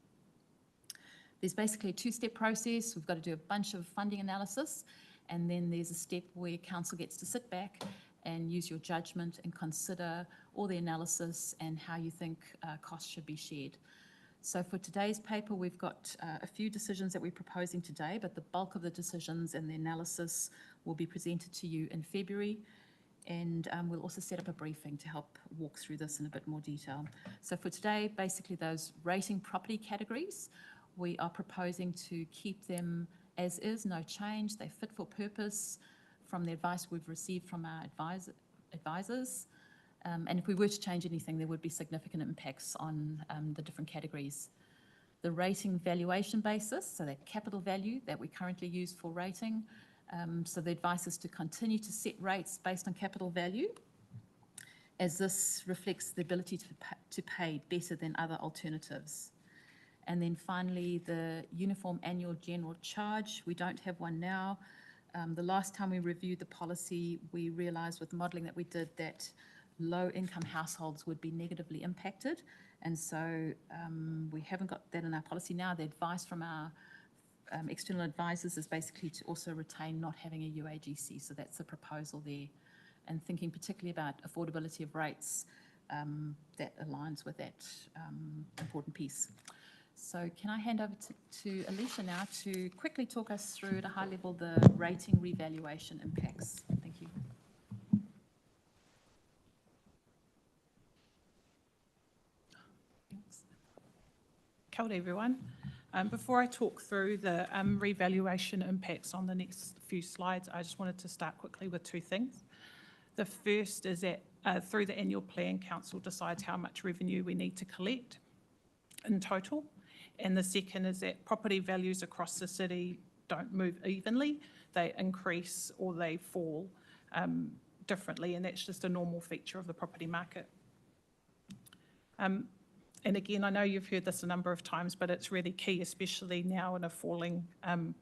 There's basically a two-step process. We've got to do a bunch of funding analysis, and then there's a step where council gets to sit back and use your judgment and consider all the analysis and how you think costs should be shared. So for today's paper, we've got a few decisions that we're proposing today, but the bulk of the decisions and the analysis will be presented to you in February. And we'll also set up a briefing to help walk through this in a bit more detail. So for today, basically those rating property categories, we are proposing to keep them as is, no change. They're fit for purpose from the advice we've received from our advisors. And if we were to change anything, there would be significant impacts on the different categories. The rating valuation basis, so that capital value that we currently use for rating, so the advice is to continue to set rates based on capital value, as this reflects the ability to pay better than other alternatives. And then finally, the uniform annual general charge. We don't have one now. The last time we reviewed the policy, we realised with the modelling that we did that low-income households would be negatively impacted, and so we haven't got that in our policy now. The advice from our external advisors is basically to also retain not having a UAGC, so that's a proposal there, and thinking particularly about affordability of rates, that aligns with that important piece. So can I hand over to Alicia now to quickly talk us through at a high level the rating revaluation impacts. Thank you. Kia ora, everyone. Before I talk through the revaluation impacts on the next few slides, I just wanted to start quickly with two things. The first is that through the annual plan, council decides how much revenue we need to collect. in total. And the second is that property values across the city don't move evenly. They increase or they fall differently, and that's just a normal feature of the property market. And again, I know you've heard this a number of times, but it's really key, especially now in a falling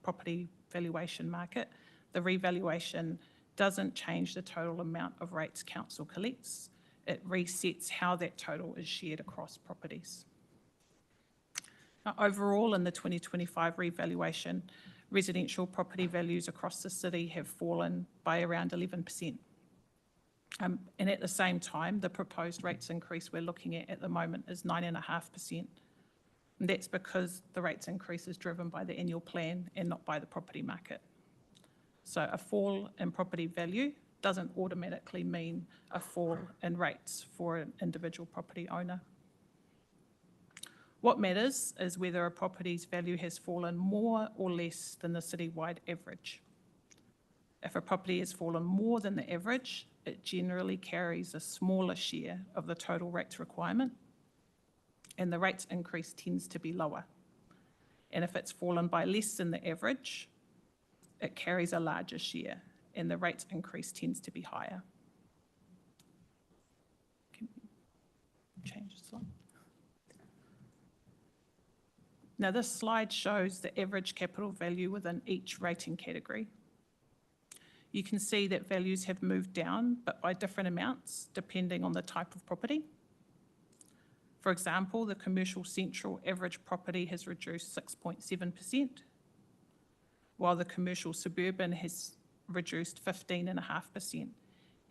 property valuation market. The revaluation doesn't change the total amount of rates council collects. It resets how that total is shared across properties. Now, overall, in the 2025 revaluation, residential property values across the city have fallen by around 11%. And at the same time, the proposed rates increase we're looking at the moment is 9.5%. And that's because the rates increase is driven by the annual plan and not by the property market. So a fall in property value doesn't automatically mean a fall in rates for an individual property owner. What matters is whether a property's value has fallen more or less than the citywide average. If a property has fallen more than the average, it generally carries a smaller share of the total rates requirement, and the rates increase tends to be lower. And if it's fallen by less than the average, it carries a larger share, and the rates increase tends to be higher. Can we change the slide? Now, this slide shows the average capital value within each rating category. You can see that values have moved down, but by different amounts, depending on the type of property. For example, the commercial central average property has reduced 6.7%, while the commercial suburban has reduced 15.5%,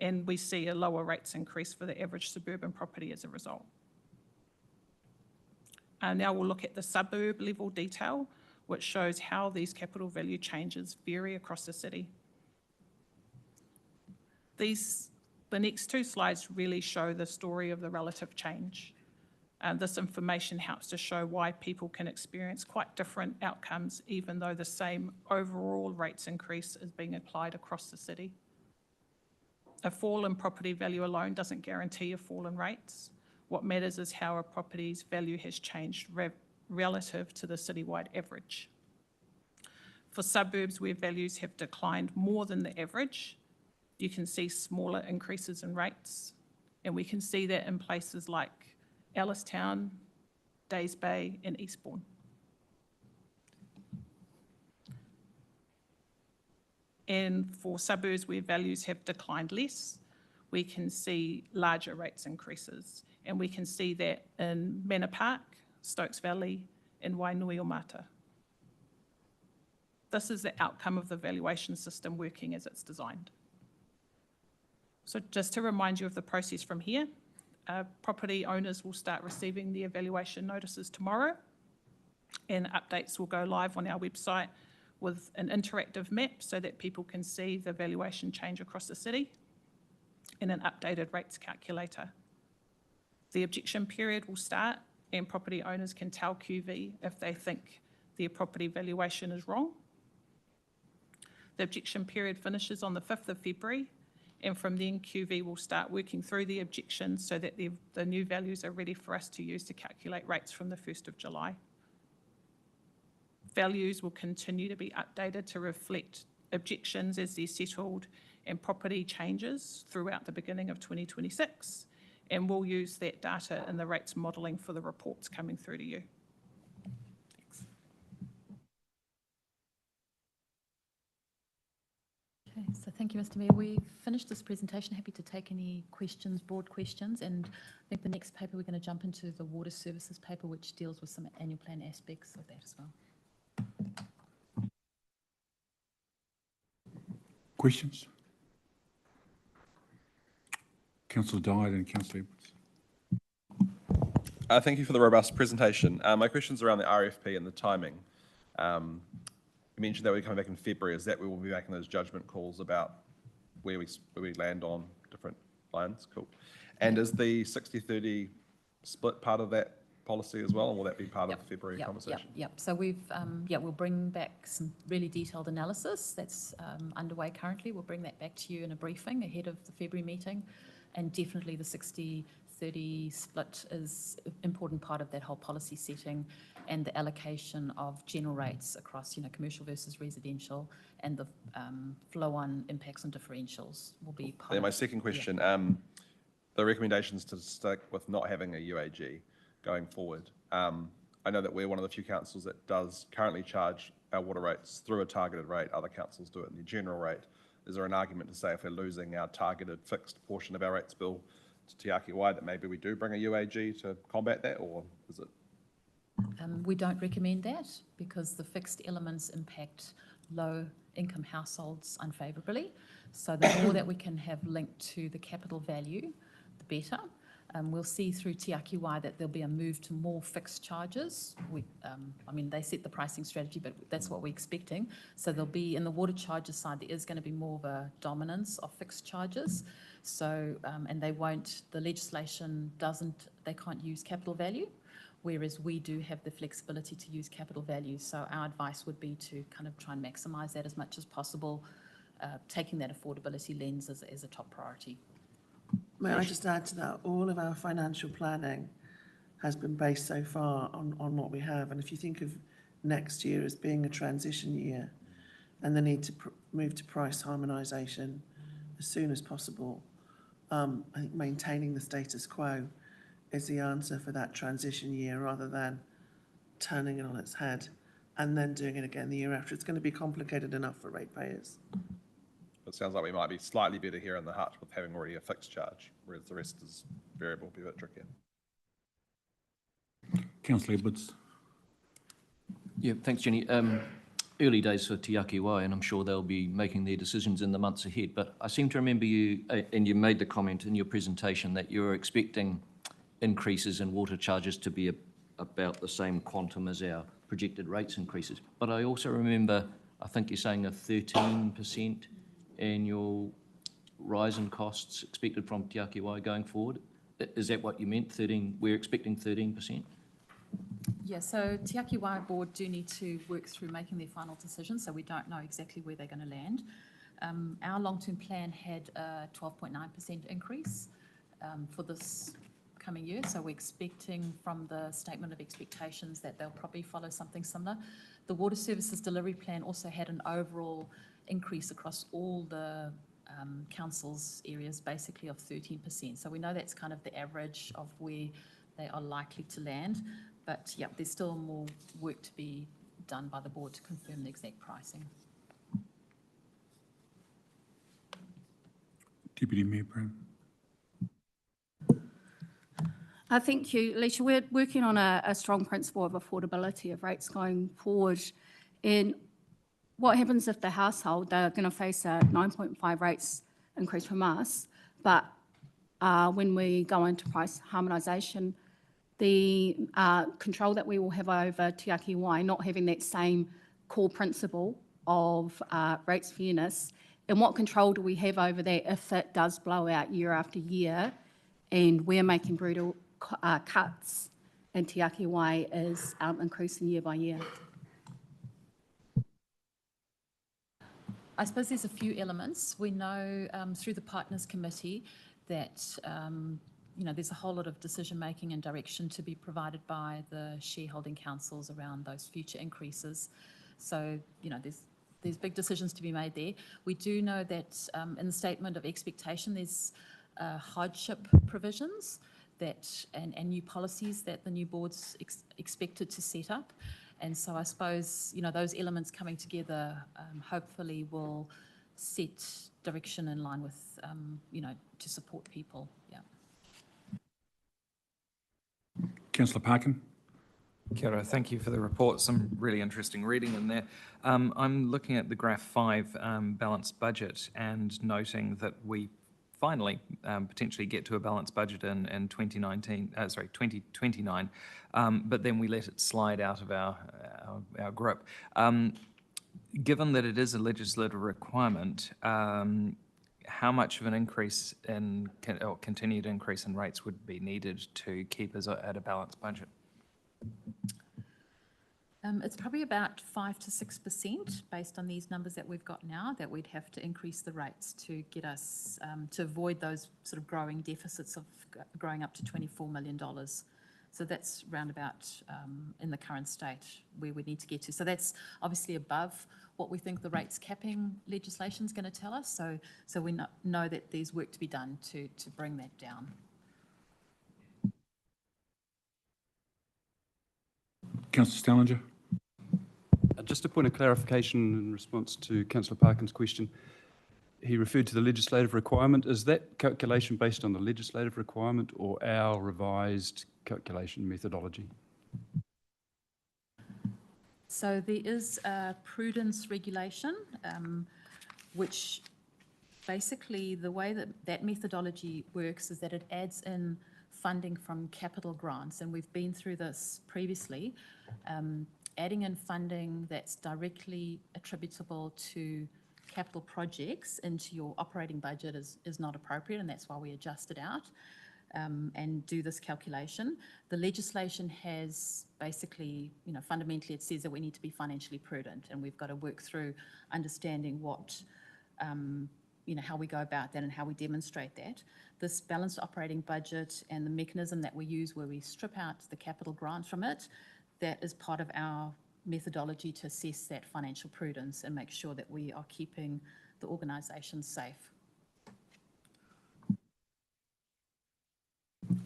and we see a lower rates increase for the average suburban property as a result. Now we'll look at the suburb level detail, which shows how these capital value changes vary across the city. The next two slides really show the story of the relative change. This information helps to show why people can experience quite different outcomes, even though the same overall rates increase is being applied across the city. A fall in property value alone doesn't guarantee a fall in rates. What matters is how a property's value has changed relative to the citywide average. For suburbs where values have declined more than the average, you can see smaller increases in rates, and we can see that in places like Ellistown, Days Bay, and Eastbourne. And for suburbs where values have declined less, we can see larger rates increases, and we can see that in Manor Park, Stokes Valley, and Wainuiomata. This is the outcome of the valuation system working as it's designed. So just to remind you of the process from here, property owners will start receiving the evaluation notices tomorrow, and updates will go live on our website with an interactive map so that people can see the valuation change across the city and an updated rates calculator. The objection period will start, and property owners can tell QV if they think their property valuation is wrong. The objection period finishes on the 5th of February, and from then QV will start working through the objections so that the new values are ready for us to use to calculate rates from the 1st of July. Values will continue to be updated to reflect objections as they're settled and property changes throughout the beginning of 2026, and we'll use that data in the rates modelling for the reports coming through to you. Okay, so thank you, Mr. Mayor. We've finished this presentation. Happy to take any questions, broad questions, and I think the next paper we're going to jump into the water services paper, which deals with some annual plan aspects of that as well. Questions? Councillor Dyer and Councillor Edwards. Thank you for the robust presentation. My question's around the RFP and the timing. You mentioned that we're coming back in February. Is that we will be making those judgment calls about where we land on different lines? Cool. And is the 60-30 split part of that policy as well, and will that be part of the February conversation? Yep. So we'll bring back some really detailed analysis that's underway currently. We'll bring that back to you in a briefing ahead of the February meeting, and definitely the 70-30 split is an important part of that whole policy setting, and the allocation of general rates across, commercial versus residential, and the flow-on impacts and differentials will be part Then of. my second question, the recommendations to stick with not having a UAG going forward. I know that we're one of the few councils that does currently charge our water rates through a targeted rate. Other councils do it in the general rate. Is there an argument to say if we're losing our targeted fixed portion of our rates bill to Te Ake Wai that maybe we do bring a UAG to combat that, or is it? We don't recommend that because the fixed elements impact low-income households unfavourably. So the more that we can have linked to the capital value, the better. We'll see through Te Ake Wai that there'll be a move to more fixed charges. They set the pricing strategy, but that's what we're expecting. So there'll be, in the water charges side, there is going to be more of a dominance of fixed charges. So, and the legislation they can't use capital value, whereas we do have the flexibility to use capital value. So our advice would be to kind of try and maximise that as much as possible, taking that affordability lens as a top priority. May I just add to that, all of our financial planning has been based so far on what we have. And if you think of next year as being a transition year and the need to move to price harmonisation as soon as possible, I think maintaining the status quo is the answer for that transition year rather than turning it on its head and then doing it again the year after. It's going to be complicated enough for ratepayers. It sounds like we might be slightly better here in the hut with having already a fixed charge, whereas the rest is variable, be a bit trickier. Councillor Edwards. Yeah, thanks, Jenny. Early days for Te Ake Wai, and I'm sure they'll be making their decisions in the months ahead. But I seem to remember you, and you made the comment in your presentation that you were expecting increases in water charges to be about the same quantum as our projected rates increases. But I also remember, I think you're saying a 13% annual rise in costs expected from Te Ake Wai going forward. Is that what you meant, 13? We're expecting 13%? Yeah, so Te Ake Wai board do need to work through making their final decision, so we don't know exactly where they're going to land. Our long-term plan had a 12.9% increase for this coming year, so we're expecting from the statement of expectations that they'll probably follow something similar. The Water Services Delivery Plan also had an overall increase across all the councils' areas, basically of 13%. So we know that's kind of the average of where they are likely to land. But yeah, there's still more work to be done by the board to confirm the exact pricing. Deputy Mayor Brown. Thank you, Alicia. We're working on a strong principle of affordability of rates going forward. And what happens if the household, they're going to face a 9.5 rates increase from us, but when we go into price harmonisation, the control that we will have over Te Ake Wai not having that same core principle of rates fairness, and what control do we have over that if it does blow out year after year and we're making brutal cuts and Te Ake Wai is increasing year by year? I suppose there's a few elements. We know through the Partners Committee that there's a whole lot of decision-making and direction to be provided by the shareholding councils around those future increases. So, there's big decisions to be made there. We do know that in the statement of expectation, there's hardship provisions and new policies that the new board's expected to set up. And so I suppose, those elements coming together hopefully will set direction in line with, to support people. Yeah. Councillor Parkin. Kia ora, thank you for the report. Some really interesting reading in there. I'm looking at the graph 5 balanced budget and noting that we finally potentially get to a balanced budget in 2029, but then we let it slide out of our grip. Given that it is a legislative requirement, how much of an increase or continued increase in rates would be needed to keep us at a balanced budget? It's probably about 5 to 6% based on these numbers that we've got now, that we'd have to increase the rates to get us, to avoid those sort of growing deficits of growing up to $24 million. So that's roundabout in the current state where we need to get to. So that's obviously above what we think the rates capping legislation is going to tell us. So we know that there's work to be done to bring that down. Councillor Stallinger. Just a point of clarification in response to Councillor Parkin's question. He referred to the legislative requirement. Is that calculation based on the legislative requirement or our revised calculation methodology? So there is a prudence regulation, which basically the way that methodology works is that it adds in funding from capital grants, and we've been through this previously. Adding in funding that's directly attributable to capital projects into your operating budget is not appropriate, and that's why we adjust it out and do this calculation. The legislation has basically, fundamentally it says that we need to be financially prudent, and we've got to work through understanding what, how we go about that and how we demonstrate that. This balanced operating budget and the mechanism that we use where we strip out the capital grant from it, that is part of our methodology to assess that financial prudence and make sure that we are keeping the organisation safe.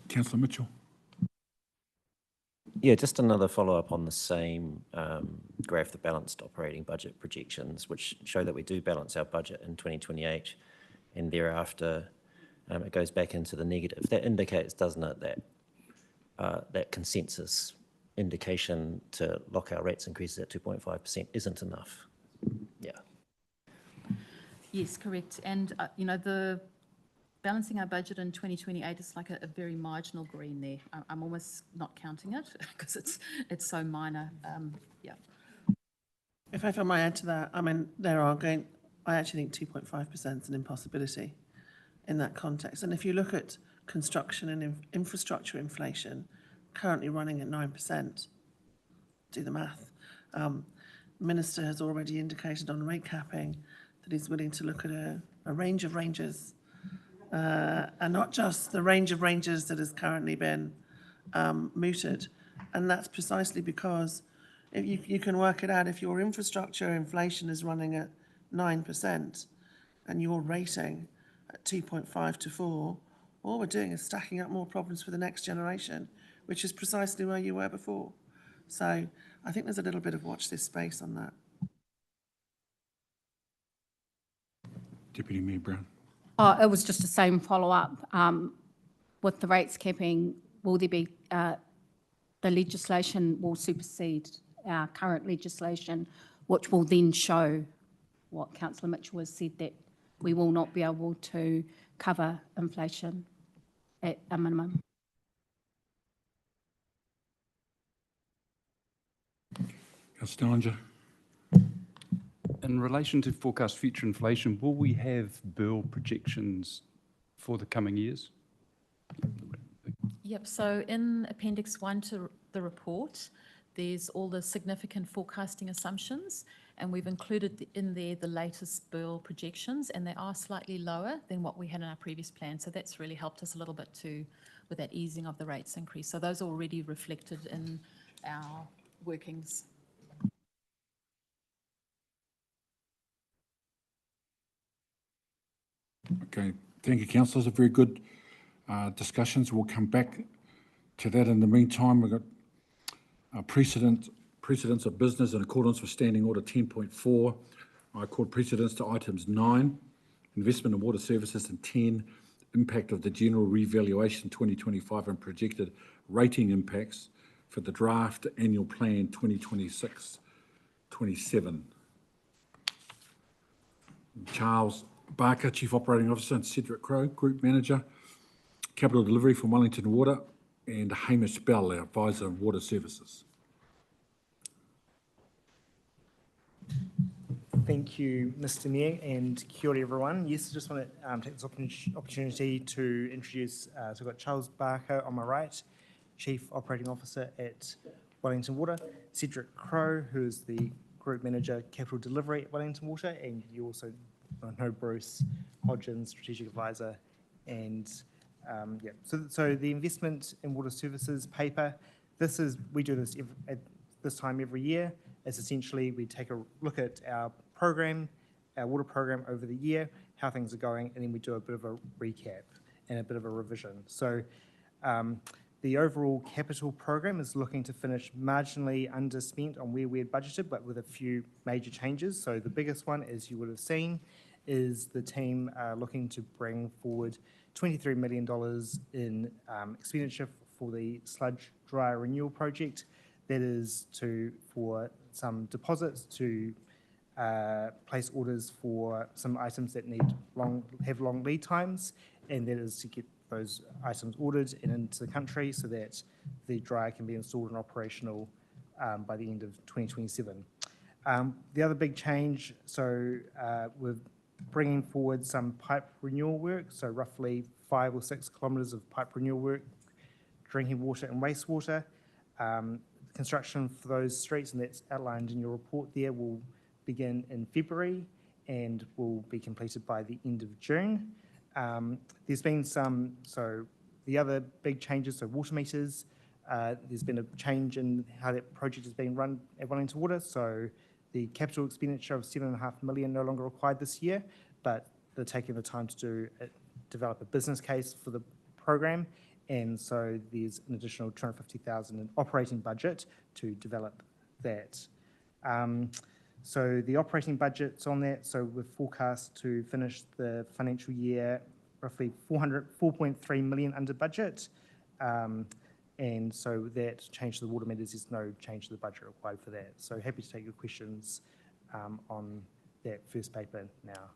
Councillor Mitchell. Yeah, just another follow-up on the same graph, the balanced operating budget projections, which show that we do balance our budget in 2028 and thereafter it goes back into the negative. That indicates, doesn't it, that that consensus indication to lock our rates increases at 2.5% isn't enough. Yeah. Yes, correct. And, the balancing our budget in 2028 is like a very marginal green there. I'm almost not counting it because it's so minor. Yeah. If I may add to that, I mean, I actually think 2.5% is an impossibility in that context. And if you look at construction and infrastructure inflation, currently running at 9%, do the math. Minister has already indicated on rate capping that he's willing to look at a range of ranges, and not just the range of ranges that has currently been mooted. And that's precisely because if you can work it out, if your infrastructure inflation is running at 9% and you're rating at 2.5 to 4, all we're doing is stacking up more problems for the next generation, which is precisely where you were before. So I think there's a little bit of watch this space on that. Deputy Mayor Brown. It was just the same follow-up. With the rates capping, will there be, the legislation will supersede our current legislation, which will then show what Councillor Mitchell has said, that we will not be able to cover inflation at a minimum. Councillor Stallinger. In relation to forecast future inflation, will we have bill projections for the coming years? Yep, so in Appendix 1 to the report, there's all the significant forecasting assumptions, and we've included in there the latest bill projections, and they are slightly lower than what we had in our previous plan. So that's really helped us a little bit too with that easing of the rates increase. So those are already reflected in our workings. Okay, thank you, councillors. A very good discussions. We'll come back to that. In the meantime, we've got precedence of business in accordance with Standing Order 10.4. I call precedence to items 9, investment in water services, and 10, impact of the general revaluation 2025 and projected rating impacts for the draft annual plan 2026-27. Charles Barker, Chief Operating Officer, and Cedric Crowe, Group Manager, Capital Delivery from Wellington Water, and Hamish Bell, our Advisor on Water Services. Thank you, Mr. Mayor, and kia ora everyone. Yes, I just want to take this opportunity to introduce, so we've got Charles Barker on my right, Chief Operating Officer at Wellington Water, Cedric Crowe, who is the Group Manager Capital Delivery at Wellington Water, and you also know Bruce Hodgins, Strategic Advisor, and yeah. So the investment in water services paper, we do this at this time every year. It's essentially we take a look at our water program over the year, how things are going, and then we do a bit of a recap and a bit of a revision. So the overall capital program is looking to finish marginally underspent on where we had budgeted, but with a few major changes. So the biggest one, as you would have seen, is the team looking to bring forward $23 million in expenditure for the sludge dryer renewal project. That is for some deposits to place orders for some items that have long lead times, and that is to get those items ordered and into the country so that the dryer can be installed and operational by the end of 2027. The other big change, so we're bringing forward some pipe renewal work, so roughly 5 or 6 kilometres of pipe renewal work, drinking water and wastewater. Construction for those streets, and that's outlined in your report there, will begin in February and will be completed by the end of June. There's been so the other big changes, so water meters, there's been a change in how that project is being run at Wellington Water, so the capital expenditure of $7.5 million no longer required this year, but they're taking the time to develop a business case for the program, and so there's an additional $250,000 in operating budget to develop that. So the operating budget's on that, so we're forecast to finish the financial year roughly $4.3 million under budget. And so that change to the water meters, there's no change to the budget required for that. So happy to take your questions on that first paper now.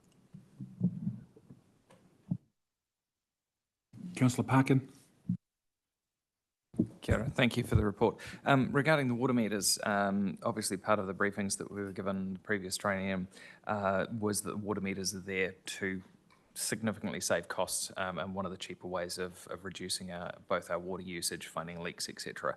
Councillor Parkin. Kia ora. Thank you for the report. Regarding the water meters, obviously part of the briefings that we were given the previous training was that water meters are there to significantly save costs and one of the cheaper ways of reducing both our water usage, finding leaks, etc.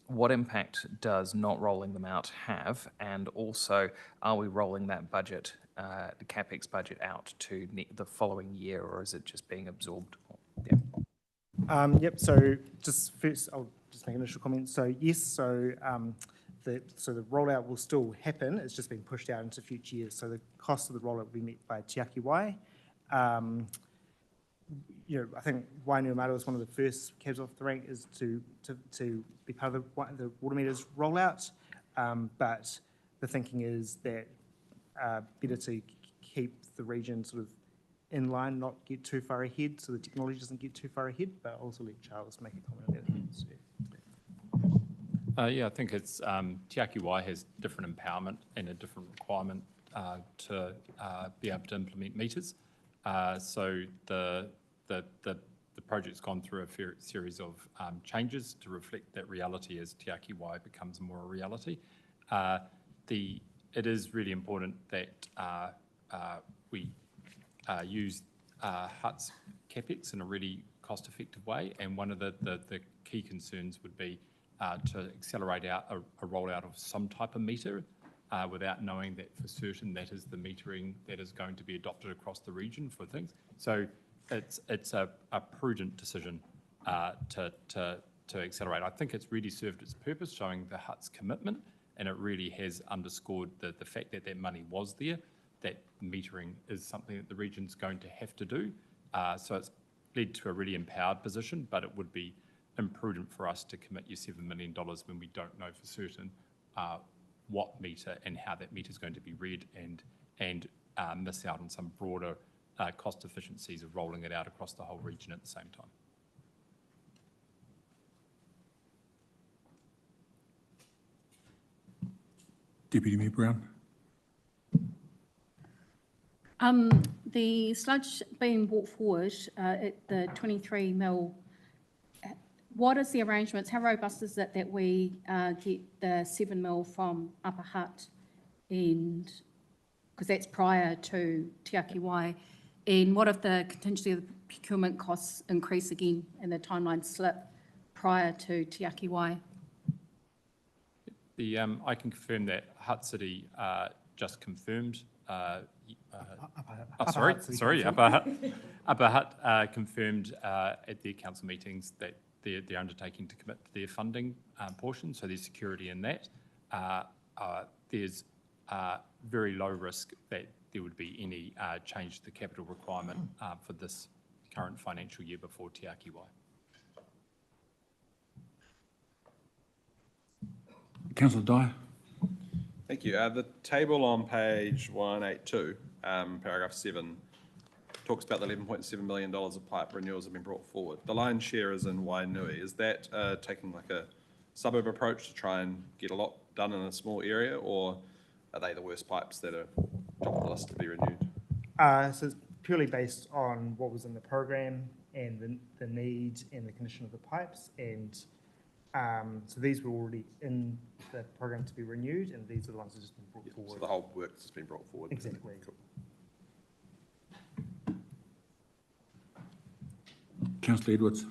What impact does not rolling them out have? And also, are we rolling that budget, the CapEx budget, out to the following year, or is it just being absorbed? Yeah. Yep, so just first, I'll just make an initial comment. So yes, so the rollout will still happen, it's just been pushed out into future years. So the cost of the rollout will be met by Te Aki Wai. I think Wainuiomata was one of the first cabs off the rank is to be part of the water meters rollout. But the thinking is that better to keep the region sort of in line, not get too far ahead, so the technology doesn't get too far ahead, but I'll also let Charles make a comment on that. Yeah, I think it's Te Aki Wai has different empowerment and a different requirement to be able to implement meters. So the project's gone through a series of changes to reflect that reality as Te Aki Wai becomes more a reality. It is really important that we use HUT's CapEx in a really cost-effective way, and one of the key concerns would be to accelerate out a rollout of some type of meter without knowing that for certain that is the metering that is going to be adopted across the region for things. So it's a prudent decision to accelerate. I think it's really served its purpose, showing the HUT's commitment, and it really has underscored the fact that that money was there, that metering is something that the region's going to have to do. So it's led to a really empowered position, but it would be imprudent for us to commit you $7 million when we don't know for certain what meter and how that meter is going to be read, and miss out on some broader cost efficiencies of rolling it out across the whole region at the same time. Deputy Mayor Brown. The sludge being brought forward at the 23 mil, what is the arrangements? How robust is it that we get the 7 mil from Upper Hutt, and because that's prior to Te Aki Wai, and what if the contingency of the procurement costs increase again and the timeline slip prior to Te Aki Wai? I can confirm that Hutt City just confirmed. Upper Hutt confirmed at their council meetings that they're undertaking to commit to their funding portion, so there's security in that. There's very low risk that there would be any change to the capital requirement for this current financial year before Te Aki Wai. Councillor Dyer. Thank you. The table on page 182, paragraph 7, talks about the $11.7 million of pipe renewals have been brought forward. The lion's share is in Wainui. Is that taking like a suburb approach to try and get a lot done in a small area, or are they the worst pipes that are top of the list to be renewed? So it's purely based on what was in the program and the need and the condition of the pipes. And so these were already in the program to be renewed, and these are the ones that have just been brought forward. So the whole works has been brought forward. Exactly. Cool. Councillor Edwards.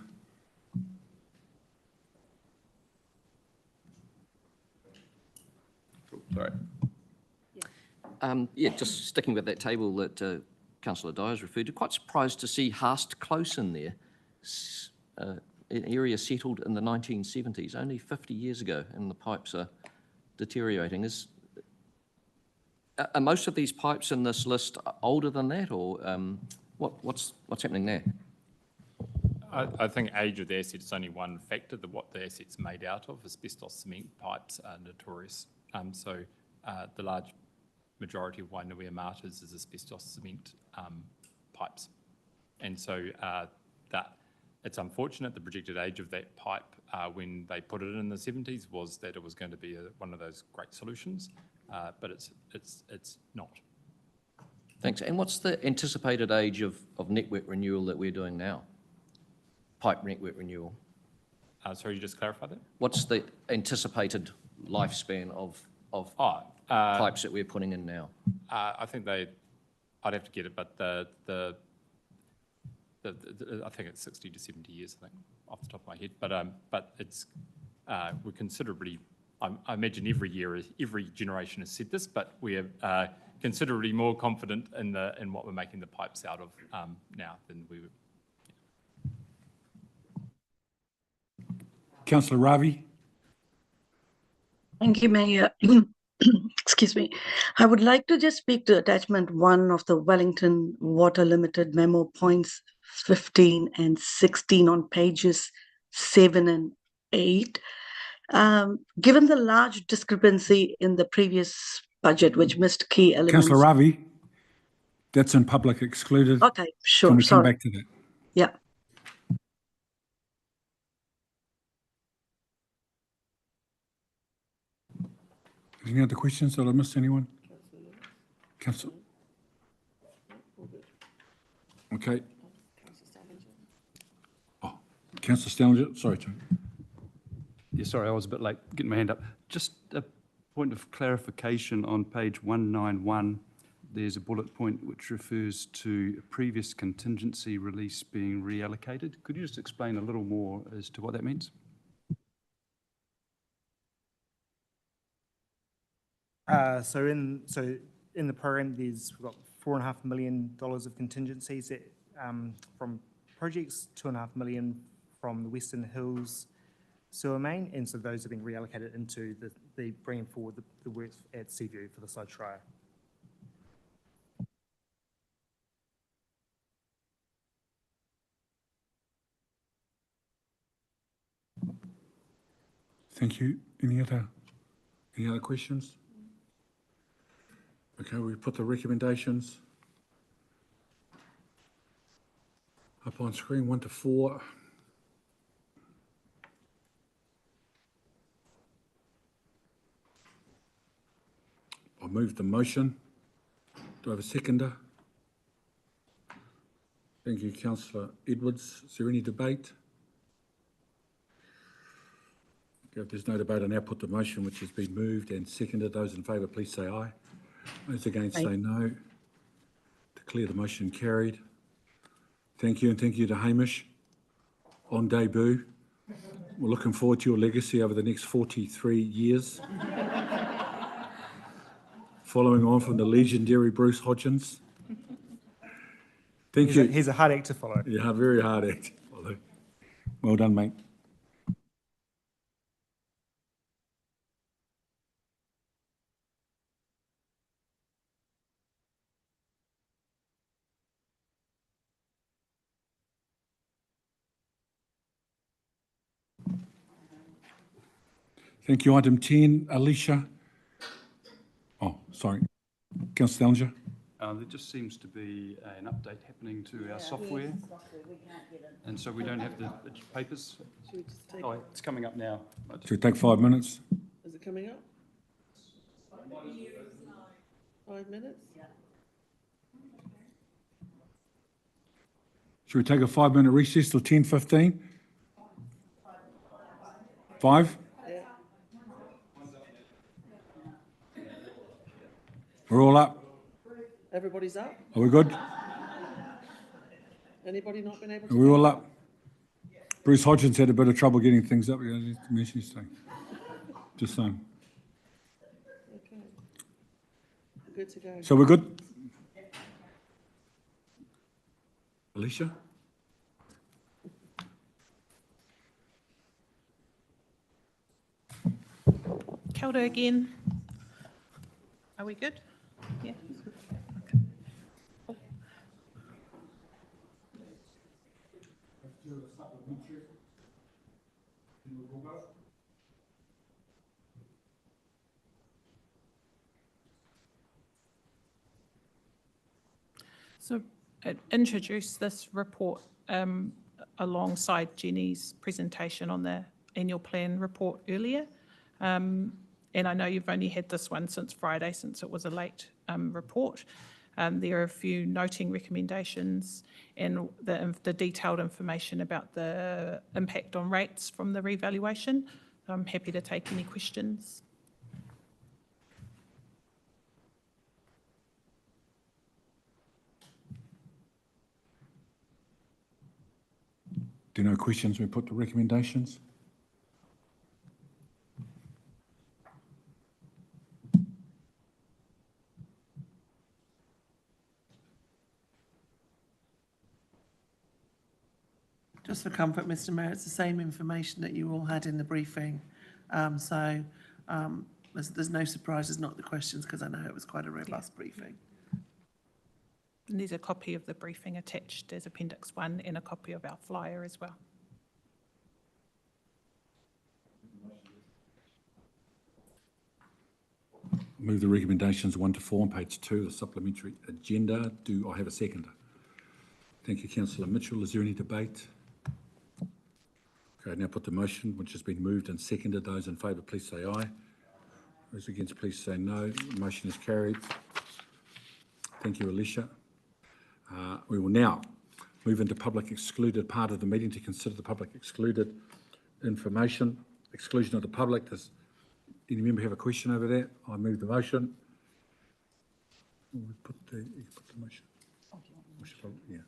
Cool. Sorry. Yeah, just sticking with that table that Councillor Dyer's referred to, quite surprised to see Haast Close in there, an area settled in the 1970s, only 50 years ago, and the pipes are deteriorating. Are most of these pipes in this list older than that, or what's happening there? I think age of the asset is only one factor. What the asset's made out of, asbestos cement pipes are notorious. So the large majority of Wainui Martyrs is asbestos cement pipes. And so that it's unfortunate the projected age of that pipe when they put it in the 70s was that it was going to be one of those great solutions, but it's not. Thanks. And what's the anticipated age of network renewal that we're doing now? Pipe network renewal. Sorry, you just clarify that? What's the anticipated lifespan of pipes that we're putting in now? I think I'd have to get it, but I think it's 60 to 70 years, I think, off the top of my head. But it's we're considerably. I imagine every year, every generation has said this, but we are considerably more confident in what we're making the pipes out of now than we were. Councillor Ravi. Thank you, Mayor. Excuse me. I would like to just speak to attachment 1 of the Wellington Water Limited memo, points 15 and 16 on pages 7 and 8. Given the large discrepancy in the previous budget, which missed key elements. Councillor Ravi, that's in public excluded. Okay, sure. Can we come Sorry. back to that? Yeah. Any other questions? Did I miss anyone? Councillor. Okay. Oh, Councillor Stallinger. Sorry, Tony. Yeah, sorry, I was a bit late getting my hand up. Just a point of clarification on page 191. There's a bullet point which refers to a previous contingency release being reallocated. Could you just explain a little more as to what that means? So in the program, we've got $4.5 million of contingencies that, from projects, $2.5 million from the Western Hills sewer main, and so those have been reallocated into the bringing forward the work at Seaview for the Side Shire. Thank you. Any other questions? Okay, we put the recommendations up on screen, 1 to 4. I'll move the motion. Do I have a seconder? Thank you, Councillor Edwards. Is there any debate? Okay, if there's no debate, I now put the motion which has been moved and seconded. Those in favour, please say aye. Those against, say no. Declare the motion carried. Thank you, and thank you to Hamish on debut. We're looking forward to your legacy over the next 43 years. Following on from the legendary Bruce Hodgins. Thank you. He's a hard act to follow. Yeah, very hard act to follow. Well done, mate. Thank you. Item 10, Alicia. Oh, sorry. Councillor Stellinger. There just seems to be an update happening to our software. And so we don't have the papers. Oh, it's coming up now. Should we take 5 minutes? Is it coming up? 5 minutes? Should we take a 5-minute recess till 10:15? 5? Yeah. We're all up. Everybody's up? Are we good? Anybody not been able Are to? we all up? Bruce Hodgins had a bit of trouble getting things up. Just saying. Okay. Good to go. So we're good? Alicia? Kia ora again. Are we good? Yeah. So introduce this report alongside Jenny's presentation on the annual plan report earlier. And I know you've only had this one since Friday, since it was a late report. There are a few noting recommendations and the detailed information about the impact on rates from the revaluation. I'm happy to take any questions. Do you know questions we put to recommendations? Just for comfort, Mr Mayor, it's the same information that you all had in the briefing. There's no surprises, not the questions, because I know it was quite a robust briefing. And there's a copy of the briefing attached as Appendix 1 and a copy of our flyer as well. Move the recommendations 1 to 4 on page 2 of the supplementary agenda. Do I have a seconder? Thank you, Councillor Mitchell. Is there any debate? Okay, now put the motion, which has been moved and seconded. Those in favour, please say aye. Those against, please say no. The motion is carried. Thank you, Alicia. We will now move into public excluded part of the meeting to consider the public excluded information. Exclusion of the public. Does any member have a question over that? I move the motion. You put the motion. Yeah.